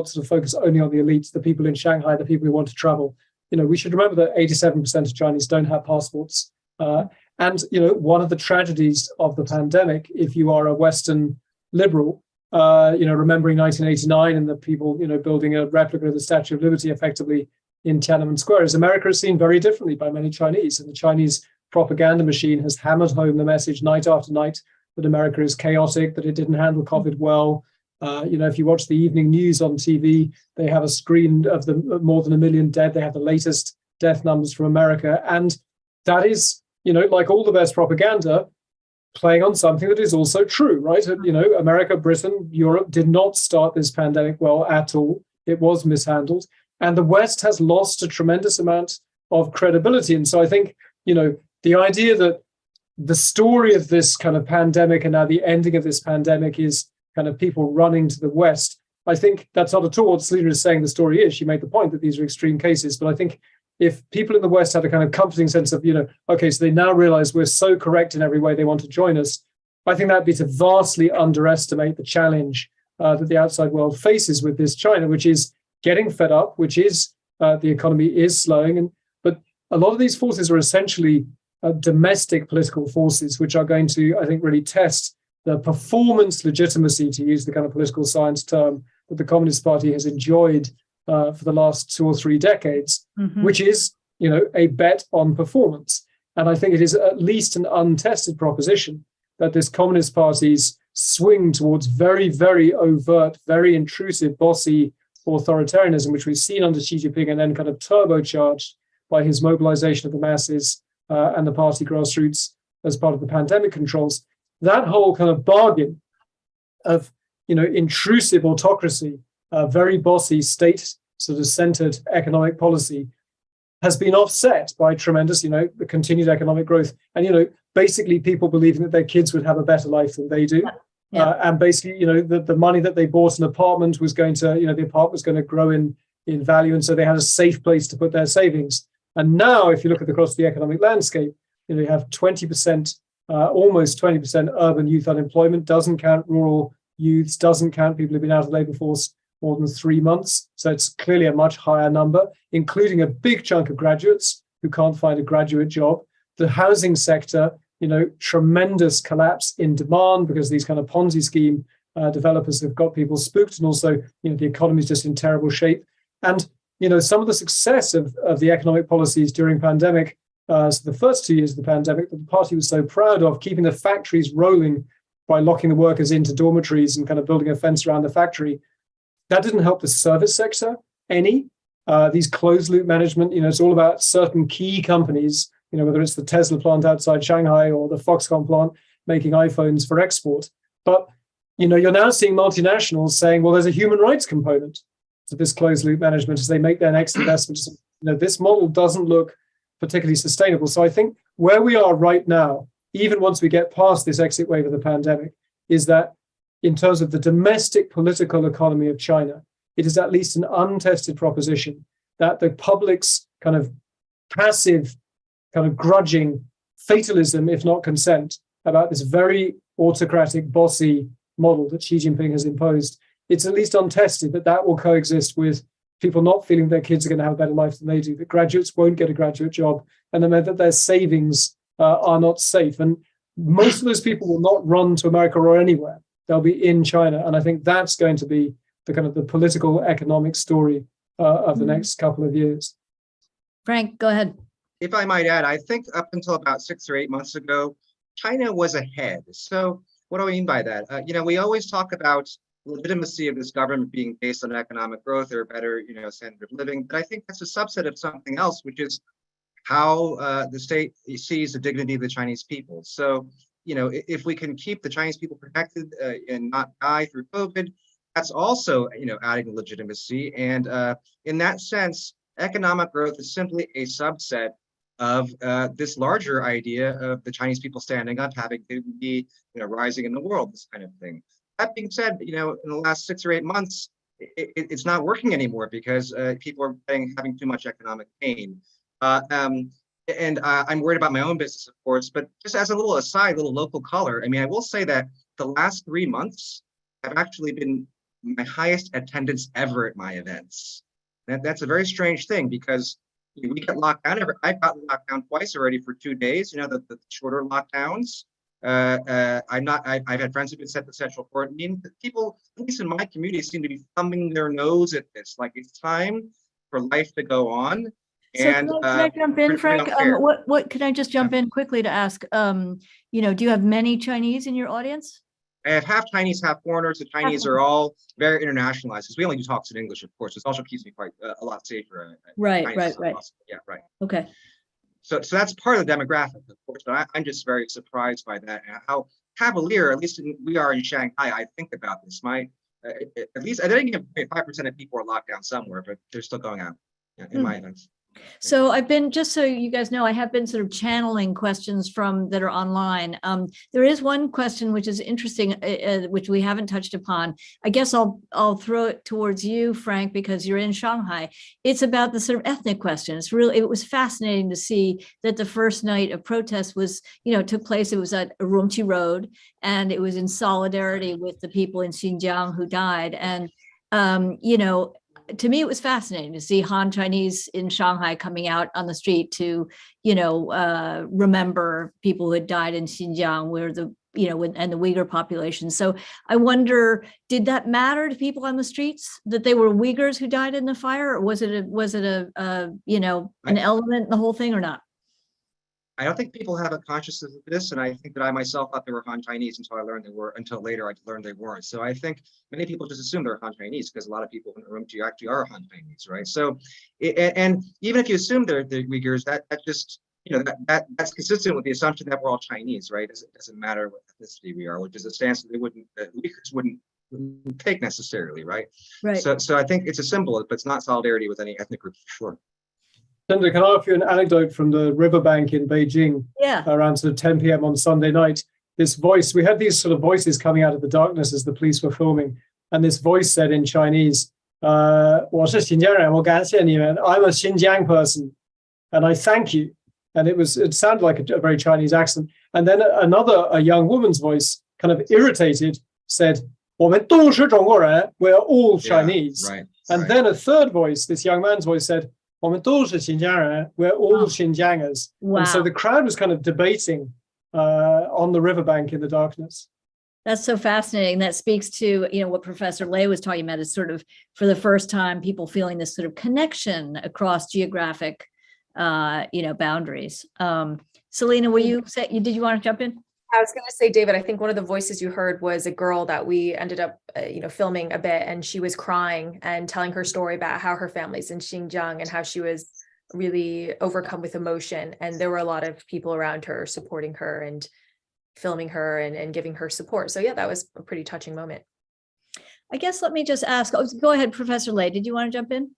sort of focus only on the elites, the people in Shanghai, the people who want to travel. We should remember that 87% of Chinese don't have passports. And one of the tragedies of the pandemic, if you are a Western liberal, remembering 1989 and the people, building a replica of the Statue of Liberty effectively in Tiananmen Square, is America is seen very differently by many Chinese. And the Chinese propaganda machine has hammered home the message night after night that America is chaotic, that it didn't handle COVID well. If you watch the evening news on TV, they have a screen of the more than 1 million dead. They have the latest death numbers from America. And that is, like all the best propaganda, playing on something that is also true, right? America, Britain, Europe did not start this pandemic well at all. It was mishandled. And the West has lost a tremendous amount of credibility. And so I think, the idea that the story of this kind of pandemic and now the ending of this pandemic is kind of people running to the West, I think that's not at all what Selina is saying the story is. She made the point that these are extreme cases. But I think if people in the West had a kind of comforting sense of, okay, so they now realize we're so correct in every way they want to join us, I think that'd be to vastly underestimate the challenge that the outside world faces with this China, which is getting fed up, which is the economy is slowing. But a lot of these forces are essentially domestic political forces, which are going to, I think, really test the performance legitimacy, to use the kind of political science term that the Communist Party has enjoyed for the last 2 or 3 decades, which is, a bet on performance. And I think it is at least an untested proposition that this Communist Party's swing towards very, very overt, very intrusive, bossy authoritarianism, which we've seen under Xi Jinping and then kind of turbocharged by his mobilization of the masses and the party grassroots as part of the pandemic controls, that whole kind of bargain of, intrusive autocracy, very bossy state sort of centered economic policy has been offset by tremendous, the continued economic growth. And, basically people believing that their kids would have a better life than they do. Yeah. And basically, the money that they bought an apartment was going to, the apartment was going to grow in value. And so they had a safe place to put their savings. And now, if you look across the economic landscape, you have 20%, almost 20% urban youth unemployment, doesn't count rural youths, doesn't count people who've been out of the labor force more than 3 months. So it's clearly a much higher number, including a big chunk of graduates who can't find a graduate job. The housing sector, tremendous collapse in demand because these kind of Ponzi scheme developers have got people spooked, and also, the economy is just in terrible shape. And, some of the success of the economic policies during pandemic, so the first 2 years of the pandemic, that the party was so proud of, keeping the factories rolling by locking the workers into dormitories and kind of building a fence around the factory, that didn't help the service sector any. These closed loop management, it's all about certain key companies, whether it's the Tesla plant outside Shanghai or the Foxconn plant making iPhones for export. But, you're now seeing multinationals saying, well, there's a human rights component to this closed loop management as they make their next investments. This model doesn't look particularly sustainable. So I think where we are right now, even once we get past this exit wave of the pandemic, is that in terms of the domestic political economy of China, it is at least an untested proposition that the public's kind of passive, kind of grudging fatalism, if not consent, about this very autocratic, bossy model that Xi Jinping has imposed, it's at least untested that will coexist with people not feeling their kids are going to have a better life than they do, that graduates won't get a graduate job, and that their savings are not safe. And most of those people will not run to America or anywhere. They'll be in China. And I think that's going to be the kind of the political economic story of the next couple of years. Frank, go ahead. If I might add, I think up until about 6 or 8 months ago, China was ahead. So what do I mean by that? We always talk about legitimacy of this government being based on economic growth or better, standard of living. But I think that's a subset of something else, which is how the state sees the dignity of the Chinese people. So, if we can keep the Chinese people protected and not die through COVID, that's also, adding legitimacy. And in that sense, economic growth is simply a subset of this larger idea of the Chinese people standing up, having dignity, rising in the world, this kind of thing. That being said, in the last 6 or 8 months, it's not working anymore because people are having too much economic pain. And I'm worried about my own business, of course, but just as a little aside, little local color, I will say that the last 3 months have actually been my highest attendance ever at my events. That's a very strange thing because we get locked down. I've gotten locked down twice already for 2 days, the shorter lockdowns. I've had friends who've been sent to central quarantine. People, at least in my community, seem to be thumbing their nose at this. Like it's time for life to go on. So and can I jump in, Frank? What can I just jump in quickly to ask? Do you have many Chinese in your audience? I have half Chinese, half foreigners. The Chinese are all very internationalized because we only do talks in English, of course. This also keeps me quite a lot safer. Right. Yeah, right. Okay. So that's part of the demographic, of course, but I'm just very surprised by that and how cavalier, at least we are in Shanghai, I think about this. At least I think 5% of people are locked down somewhere, but they're still going out in my events. So I've been, just so you guys know, I have been sort of channeling questions that are online. There is one question which is interesting, which we haven't touched upon. I guess I'll throw it towards you, Frank, because you're in Shanghai. It's about the sort of ethnic question. It was fascinating to see that the first night of protest took place. It was at Urumqi Road, and it was in solidarity with the people in Xinjiang who died. And to me, it was fascinating to see Han Chinese in Shanghai coming out on the street to, remember people who had died in Xinjiang, where and the Uyghur population. So I wonder, did that matter to people on the streets that they were Uyghurs who died in the fire, or was it an element in the whole thing or not? I don't think people have a consciousness of this, and I think that I myself thought they were Han Chinese until later I learned they weren't. So I think many people just assume they're Han Chinese because a lot of people in Urumqi actually are Han Chinese, right? So, and even if you assume they're Uyghurs, that's consistent with the assumption that we're all Chinese, right? It doesn't matter what ethnicity we are, which is a stance that Uyghurs wouldn't take necessarily, right? Right. So I think it's a symbol, but it's not solidarity with any ethnic group for sure. Linda, can I offer you an anecdote from the riverbank in Beijing? Yeah. Around sort of 10 p.m. on Sunday night. This voice, we had these sort of voices coming out of the darkness as the police were filming. And this voice said in Chinese, 我是新疆人，我感谢你们. I'm a Xinjiang person, and I thank you. And it sounded like a very Chinese accent. And then a young woman's voice, kind of irritated, said, 我们都是中国人, we're all Yeah, Chinese. right. And right. then a third voice, this young man's voice, said, 我们都是新疆人, we're all Oh. Xinjiangers. Wow. And so the crowd was kind of debating on the riverbank in the darkness. That's so fascinating. That speaks to, what Professor Lei was talking about, is sort of for the first time, people feeling this sort of connection across geographic, boundaries. Selina, did you want to jump in? I was going to say, David, I think one of the voices you heard was a girl that we ended up, filming a bit, and she was crying and telling her story about how her family's in Xinjiang and how she was really overcome with emotion. And there were a lot of people around her supporting her and filming her and giving her support. So yeah, that was a pretty touching moment. I guess let me just ask, go ahead, Professor Lei, did you want to jump in?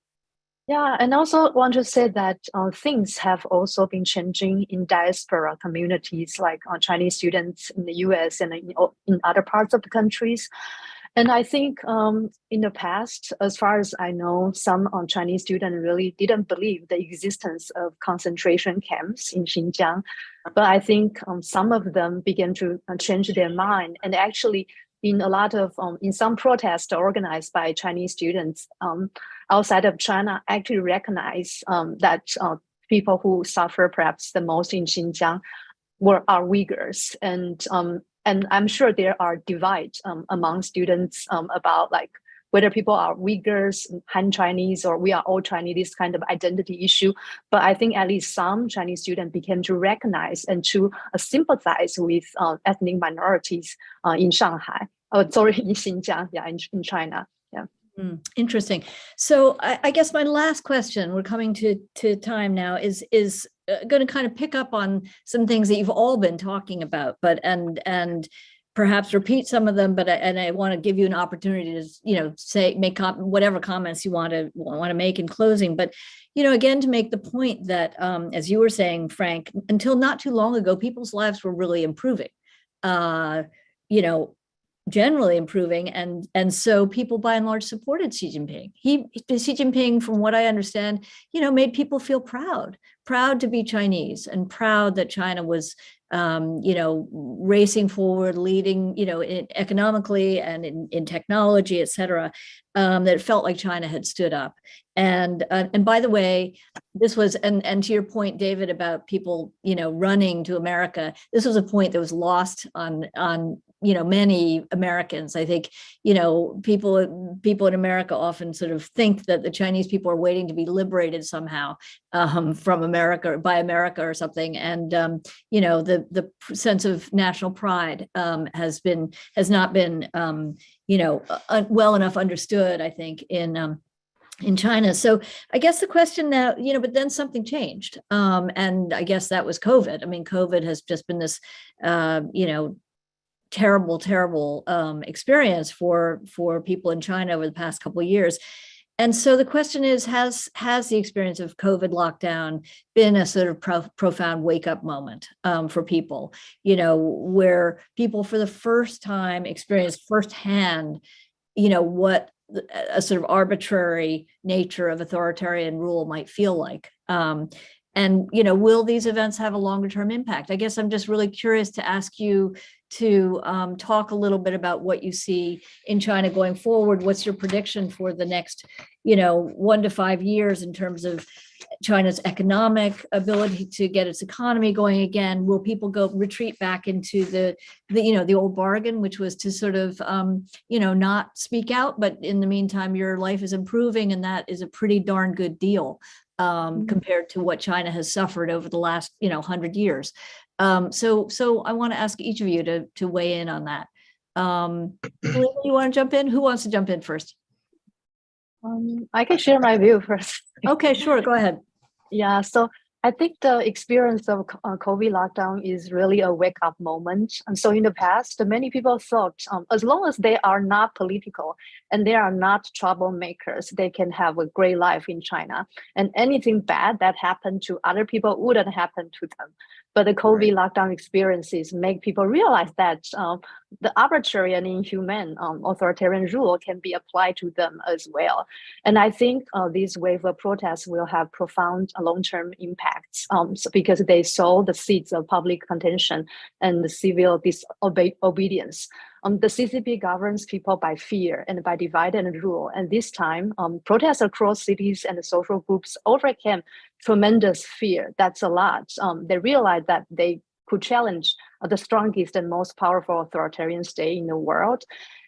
Yeah, and also want to say that things have also been changing in diaspora communities, like Chinese students in the US and in other parts of the countries. And I think in the past, as far as I know, some Chinese students really didn't believe the existence of concentration camps in Xinjiang. But I think some of them began to change their mind, and actually in a lot of, in some protests organized by Chinese students outside of China, actually recognize that people who suffer perhaps the most in Xinjiang are Uyghurs. And I'm sure there are divides among students about like whether people are Uyghurs, Han Chinese, or we are all Chinese, this kind of identity issue. But I think at least some Chinese students began to recognize and to sympathize with ethnic minorities in Shanghai. In Xinjiang, in China. Yeah. Interesting. So I guess my last question, we're coming to time now, is going to kind of pick up on some things that you've all been talking about, but and perhaps repeat some of them, but I want to give you an opportunity to make whatever comments you want to make in closing. But again, to make the point that as you were saying, Frank, until not too long ago, people's lives were really improving. Generally improving, and so people by and large supported Xi Jinping. Xi Jinping, from what I understand, made people feel proud to be Chinese, and proud that China was, racing forward, leading, economically and in technology, et cetera. That it felt like China had stood up. And by the way, this was, and to your point, David, about people, running to America, this was a point that was lost on many Americans. I think, people in America often sort of think that the Chinese people are waiting to be liberated somehow from America or by America or something. And, the sense of national pride has not been, well enough understood, I think, in China. So I guess the question now, but then something changed. And I guess that was COVID. I mean, COVID has just been this, terrible experience for people in China over the past couple of years. And so the question is, has the experience of COVID lockdown been a sort of profound wake-up moment for people, where people for the first time experienced firsthand, what a sort of arbitrary nature of authoritarian rule might feel like. And, will these events have a longer term impact? I guess I'm just really curious to ask you to talk a little bit about what you see in China going forward. What's your prediction for the next, 1 to 5 years in terms of China's economic ability to get its economy going again? Will people retreat back into the old bargain, which was to sort of, not speak out, but in the meantime, your life is improving, and that is a pretty darn good deal compared to what China has suffered over the last, 100 years. So I want to ask each of you to weigh in on that. Selina, you want to jump in? Who wants to jump in first? I can share my view first. Okay, sure. Go ahead. Yeah, so I think the experience of COVID lockdown is really a wake-up moment. And so in the past, many people thought as long as they are not political and they are not troublemakers, they can have a great life in China. And anything bad that happened to other people wouldn't happen to them. But the COVID lockdown experiences make people realize that the arbitrary and inhumane authoritarian rule can be applied to them as well. And I think this wave of protests will have profound long-term impacts because they sow the seeds of public contention and the civil disobedience. the CCP governs people by fear and by divide and rule. And this time, protests across cities and social groups overcame tremendous fear. That's a lot. They realized that they could challenge the strongest and most powerful authoritarian state in the world.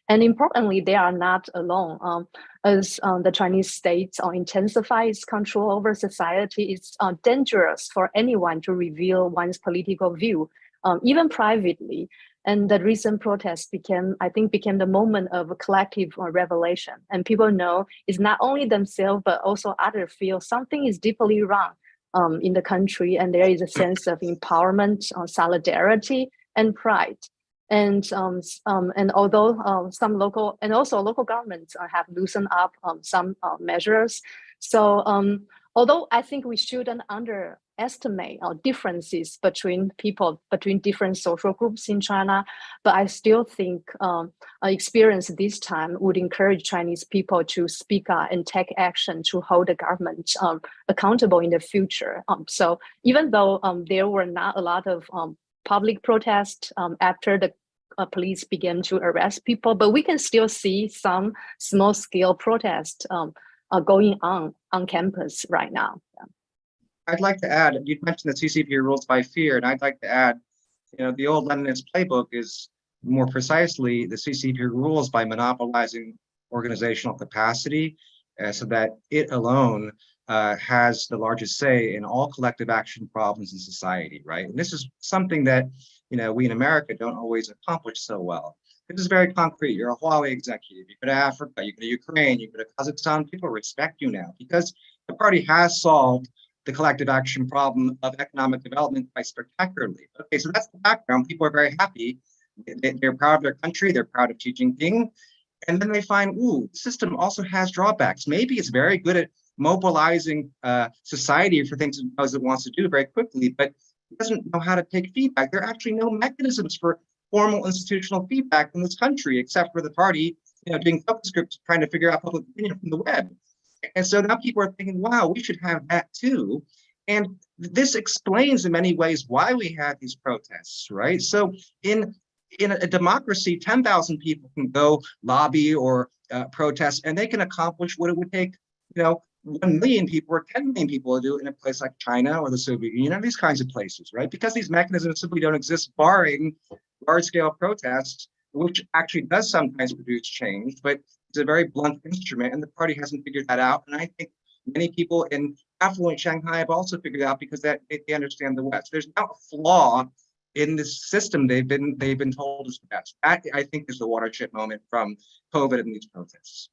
And importantly, they are not alone. As the Chinese state intensifies control over society, it's dangerous for anyone to reveal one's political view, even privately. And the recent protests became the moment of a collective revelation. And people know it's not only themselves, but also others feel something is deeply wrong in the country. And there is a sense of empowerment, solidarity, and pride. And although some local governments have loosened up some measures, so although I think we shouldn't underestimate differences between different social groups in China, but I still think experience this time would encourage Chinese people to speak up and take action to hold the government accountable in the future. So even though there were not a lot of public protest after the police began to arrest people, but we can still see some small-scale protests going on campus right now. I'd like to add, you mentioned the CCP rules by fear, and I'd like to add, the old Leninist playbook is more precisely the CCP rules by monopolizing organizational capacity so that it alone has the largest say in all collective action problems in society, right? And this is something that, we in America don't always accomplish so well. This is very concrete. You're a Huawei executive. You go to Africa, you go to Ukraine, you go to Kazakhstan, people respect you now because the party has solved the collective action problem of economic development quite spectacularly. Okay, so that's the background. People are very happy. They're proud of their country. They're proud of Xi Jinping. And then they find, the system also has drawbacks. Maybe it's very good at mobilizing society for things it knows it wants to do very quickly, but it doesn't know how to take feedback. There are actually no mechanisms for formal institutional feedback in this country, except for the party, doing focus groups, trying to figure out public opinion from the web. And so now people are thinking, wow, we should have that too. And this explains in many ways why we had these protests, right? So in a democracy, 10,000 people can go lobby or protest, and they can accomplish what it would take, 1 million people or 10 million people to do in a place like China or the Soviet Union, or these kinds of places, right? Because these mechanisms simply don't exist, barring large-scale protests, which actually does sometimes produce change, but it's a very blunt instrument, and the party hasn't figured that out. And I think many people in affluent Shanghai have also figured out because they understand the West. There's now a flaw in this system they've been told is best. That, I think, is the watershed moment from COVID and these protests.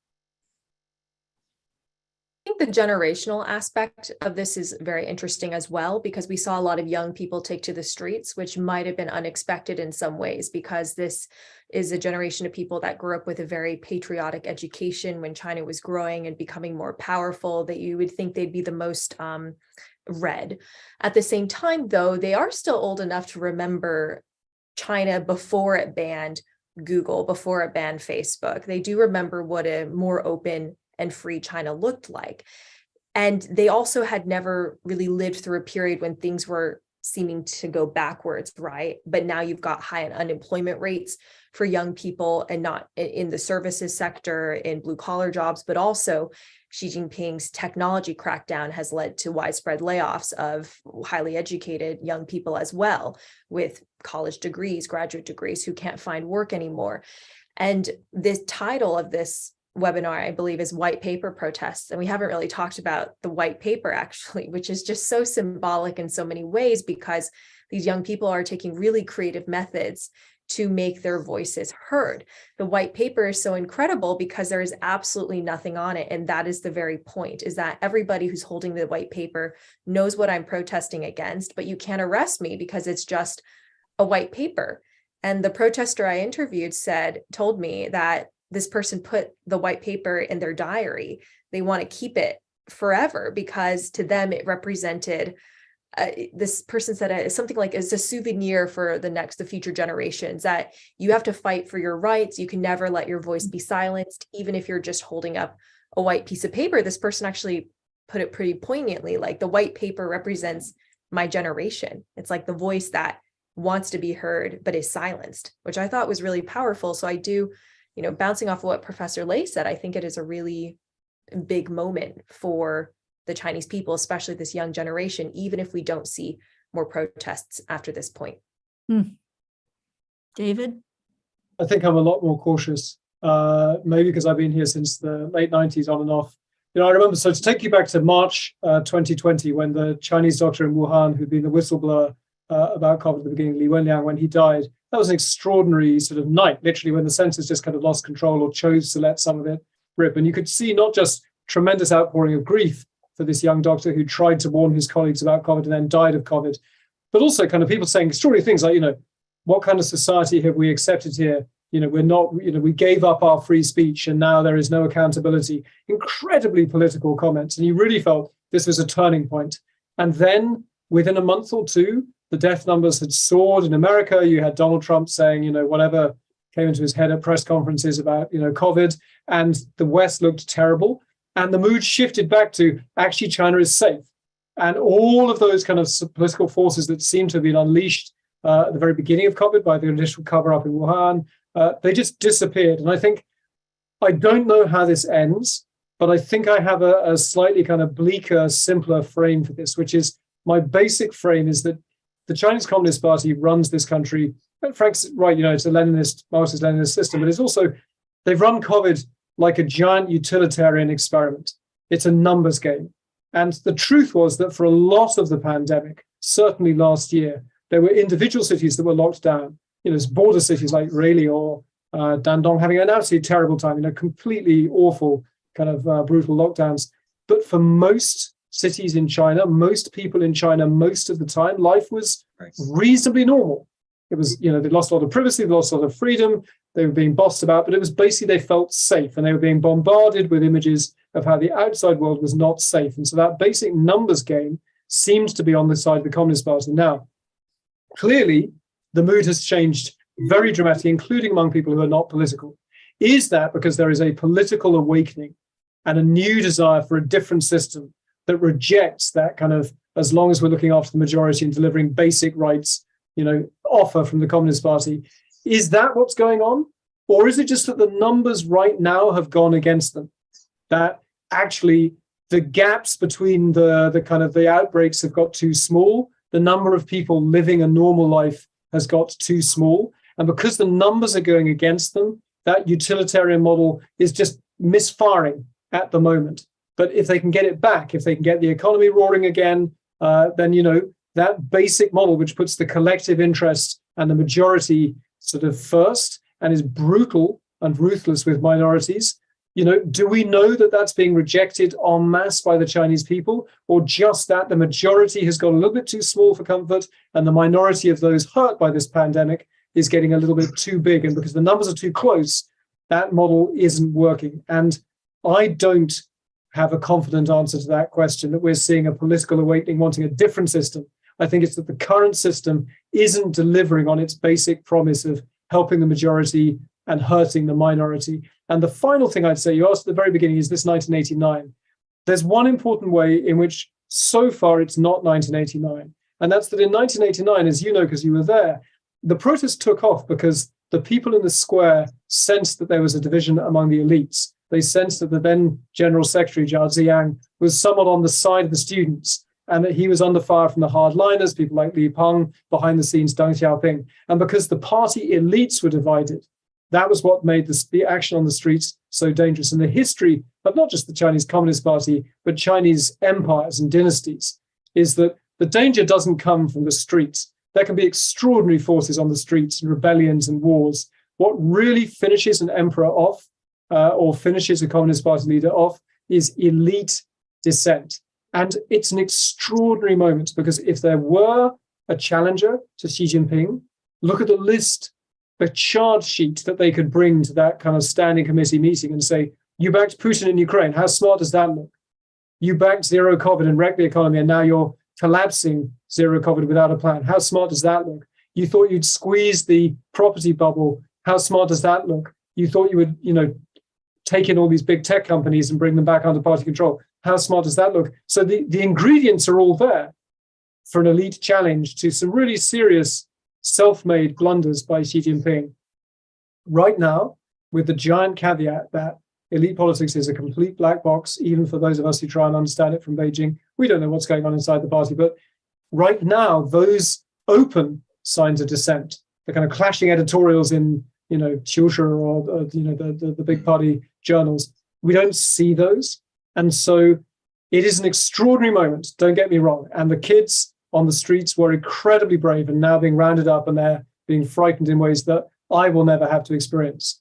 I think the generational aspect of this is very interesting as well, because we saw a lot of young people take to the streets, which might have been unexpected in some ways, because this is a generation of people that grew up with a very patriotic education when China was growing and becoming more powerful, that you would think they'd be the most read. At the same time, though, they are still old enough to remember China before it banned Google, before it banned Facebook. They do remember what a more open and free China looked like. And they also had never really lived through a period when things were seeming to go backwards, right? But now you've got high unemployment rates for young people, and not in the services sector, in blue collar jobs, but also Xi Jinping's technology crackdown has led to widespread layoffs of highly educated young people as well, with college degrees, graduate degrees, who can't find work anymore. And the title of this webinar, I believe, is White Paper Protests. And we haven't really talked about the white paper, actually, which is just so symbolic in so many ways, because these young people are taking really creative methods to make their voices heard. The white paper is so incredible because there is absolutely nothing on it. And that is the very point, is that everybody who's holding the white paper knows what I'm protesting against, but you can't arrest me because it's just a white paper. And the protester I interviewed told me that this person put the white paper in their diary. They want to keep it forever because to them it represented, this person said it's something like it's a souvenir for the future generations, that you have to fight for your rights. You can never let your voice be silenced, even if you're just holding up a white piece of paper. This person actually put it pretty poignantly, like the white paper represents my generation. It's like the voice that wants to be heard, but is silenced, which I thought was really powerful. So I do, bouncing off of what Professor Lei said, I think it is a really big moment for the Chinese people, especially this young generation, even if we don't see more protests after this point. David? I think I'm a lot more cautious, maybe because I've been here since the late 90s on and off. I remember, so to take you back to March 2020, when the Chinese doctor in Wuhan, who'd been the whistleblower about COVID at the beginning, Li Wenliang, when he died, that was an extraordinary sort of night, literally, when the census just kind of lost control or chose to let some of it rip. And you could see not just tremendous outpouring of grief for this young doctor who tried to warn his colleagues about COVID and then died of COVID, but also kind of people saying extraordinary things like, what kind of society have we accepted here? We're not, we gave up our free speech and now there is no accountability. Incredibly political comments. And you really felt this was a turning point. And then within a month or two, the death numbers had soared in America. You had Donald Trump saying, whatever came into his head at press conferences about, COVID, and the West looked terrible. And the mood shifted back to actually China is safe. And all of those kind of political forces that seemed to have been unleashed at the very beginning of COVID by the initial cover-up in Wuhan, they just disappeared. And I don't know how this ends, but I think I have a slightly kind of bleaker, simpler frame for this, which is my basic frame is that the Chinese Communist Party runs this country. And Frank's right, it's a Leninist, Marxist-Leninist system, but it's also, they've run COVID like a giant utilitarian experiment. It's a numbers game. And the truth was that for a lot of the pandemic, certainly last year, there were individual cities that were locked down. Border cities like Raleigh or Dandong having an absolutely terrible time, completely awful kind of brutal lockdowns. But for most cities in China, most people in China, most of the time, life was reasonably normal. It was, they lost a lot of privacy, they lost a lot of freedom, they were being bossed about, but it was basically they felt safe and they were being bombarded with images of how the outside world was not safe. And so that basic numbers game seemed to be on the side of the Communist Party. Now, clearly, the mood has changed very dramatically, including among people who are not political. Is that because there is a political awakening and a new desire for a different system that rejects that kind of, as long as we're looking after the majority and delivering basic rights, offer from the Communist Party? Is that what's going on? Or is it just that the numbers right now have gone against them? That actually the gaps between the kind of the outbreaks have got too small. The number of people living a normal life has got too small. And because the numbers are going against them, that utilitarian model is just misfiring at the moment. But if they can get it back, if they can get the economy roaring again, then, that basic model, which puts the collective interest and the majority sort of first and is brutal and ruthless with minorities, do we know that that's being rejected en masse by the Chinese people, or just that the majority has got a little bit too small for comfort and the minority of those hurt by this pandemic is getting a little bit too big? And because the numbers are too close, that model isn't working. And I don't have a confident answer to that question, that we're seeing a political awakening wanting a different system. I think it's that the current system isn't delivering on its basic promise of helping the majority and hurting the minority. And the final thing I'd say, you asked at the very beginning, is this 1989? There's one important way in which so far it's not 1989. And that's that in 1989, as you know, because you were there, the protest took off because the people in the square sensed that there was a division among the elites. They sensed that the then General Secretary, Zhao Ziyang, was somewhat on the side of the students, and that he was under fire from the hardliners, people like Li Peng, behind the scenes, Deng Xiaoping. And because the party elites were divided, that was what made the action on the streets so dangerous. And the history of not just the Chinese Communist Party, but Chinese empires and dynasties, is that the danger doesn't come from the streets. There can be extraordinary forces on the streets and rebellions and wars. What really finishes an emperor off, or finishes a Communist Party leader off, is elite dissent. And it's an extraordinary moment, because if there were a challenger to Xi Jinping, look at the list, the charge sheet that they could bring to that kind of standing committee meeting and say, you backed Putin in Ukraine. How smart does that look? You backed zero COVID and wrecked the economy, and now you're collapsing zero COVID without a plan. How smart does that look? You thought you'd squeeze the property bubble. How smart does that look? You thought you would, take in all these big tech companies and bring them back under party control. How smart does that look? So the ingredients are all there for an elite challenge to some really serious self-made blunders by Xi Jinping. Right now, with the giant caveat that elite politics is a complete black box, even for those of us who try and understand it from Beijing, we don't know what's going on inside the party. But right now, those open signs of dissent, the kind of clashing editorials in, Chilsha or the big party journals, we don't see those. And so it is an extraordinary moment, don't get me wrong. And the kids on the streets were incredibly brave and now being rounded up and they're being frightened in ways that I will never have to experience.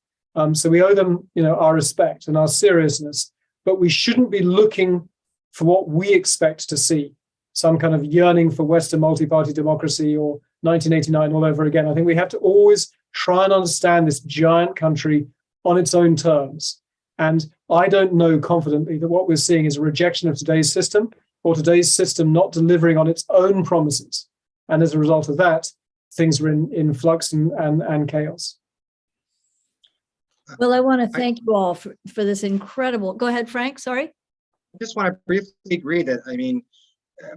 So we owe them, our respect and our seriousness, but we shouldn't be looking for what we expect to see, some kind of yearning for Western multi-party democracy or 1989 all over again. I think we have to always try and understand this giant country on its own terms. And I don't know confidently that what we're seeing is a rejection of today's system or today's system not delivering on its own promises. And as a result of that, things are in flux and chaos. Well, I want to thank you all for this incredible. Go ahead, Frank. Sorry. I just want to briefly agree that,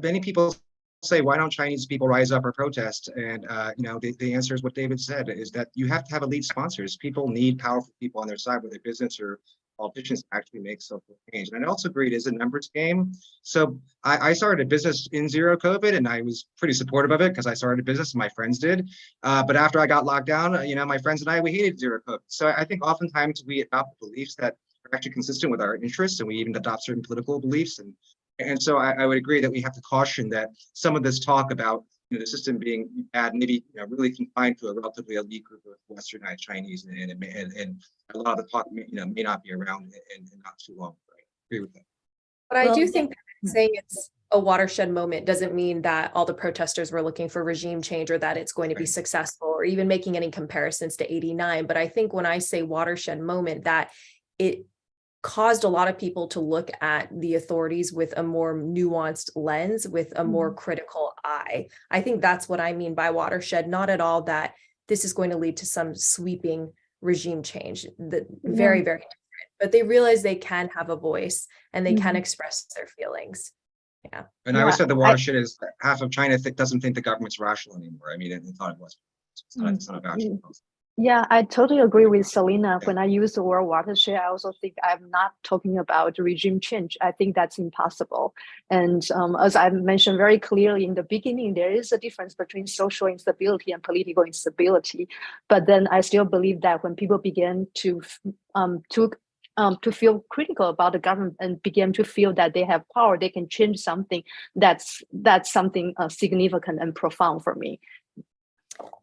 many people say, why don't Chinese people rise up or protest? And, the answer is what David said, is that you have to have elite sponsors. People need powerful people on their side, whether business or politicians actually make social change. And I also agree it is a numbers game. So I started a business in zero COVID, and I was pretty supportive of it because I started a business and my friends did. But after I got locked down, my friends and I, we hated zero COVID. So I think oftentimes we adopt beliefs that are actually consistent with our interests, and we even adopt certain political beliefs. And so I would agree that we have to caution that some of this talk about the system being bad, maybe really confined to a relatively elite group of Westernized Chinese, and a lot of the talk may not be around in not too long. Right? I agree with that. But I do think that saying it's a watershed moment doesn't mean that all the protesters were looking for regime change or that it's going to be successful, or even making any comparisons to '89. But I think when I say watershed moment, that it caused a lot of people to look at the authorities with a more nuanced lens, with a more critical eye. I think that's what I mean by watershed, not at all that this is going to lead to some sweeping regime change, very, very different. But they realize they can have a voice and they can express their feelings. Yeah. And I always said the watershed is that half of China doesn't think the government's rational anymore. It thought it was. It's not a rational process. Yeah, I totally agree with Selina. When I use the word watershed, I also think I'm not talking about regime change. I think that's impossible. And as I mentioned very clearly in the beginning, there is a difference between social instability and political instability. But then I still believe that when people begin to feel critical about the government and begin to feel that they have power, they can change something. That's something significant and profound for me.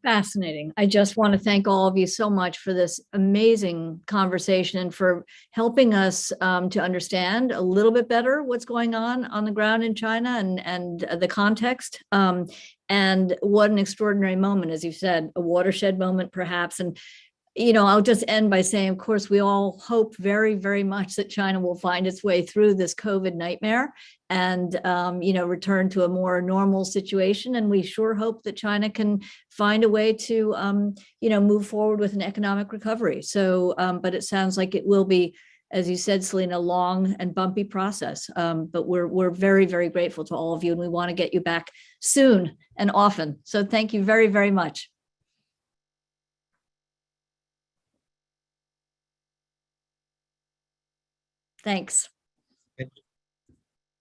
Fascinating. I just want to thank all of you so much for this amazing conversation and for helping us to understand a little bit better what's going on the ground in China and the context. And what an extraordinary moment, as you said, a watershed moment, perhaps. And I'll just end by saying, of course, we all hope very, very much that China will find its way through this COVID nightmare and, return to a more normal situation. And we sure hope that China can find a way to, move forward with an economic recovery. So, but it sounds like it will be, as you said, Selina, a long and bumpy process. But we're very, very grateful to all of you, and we want to get you back soon and often. So thank you very, very much. Thanks.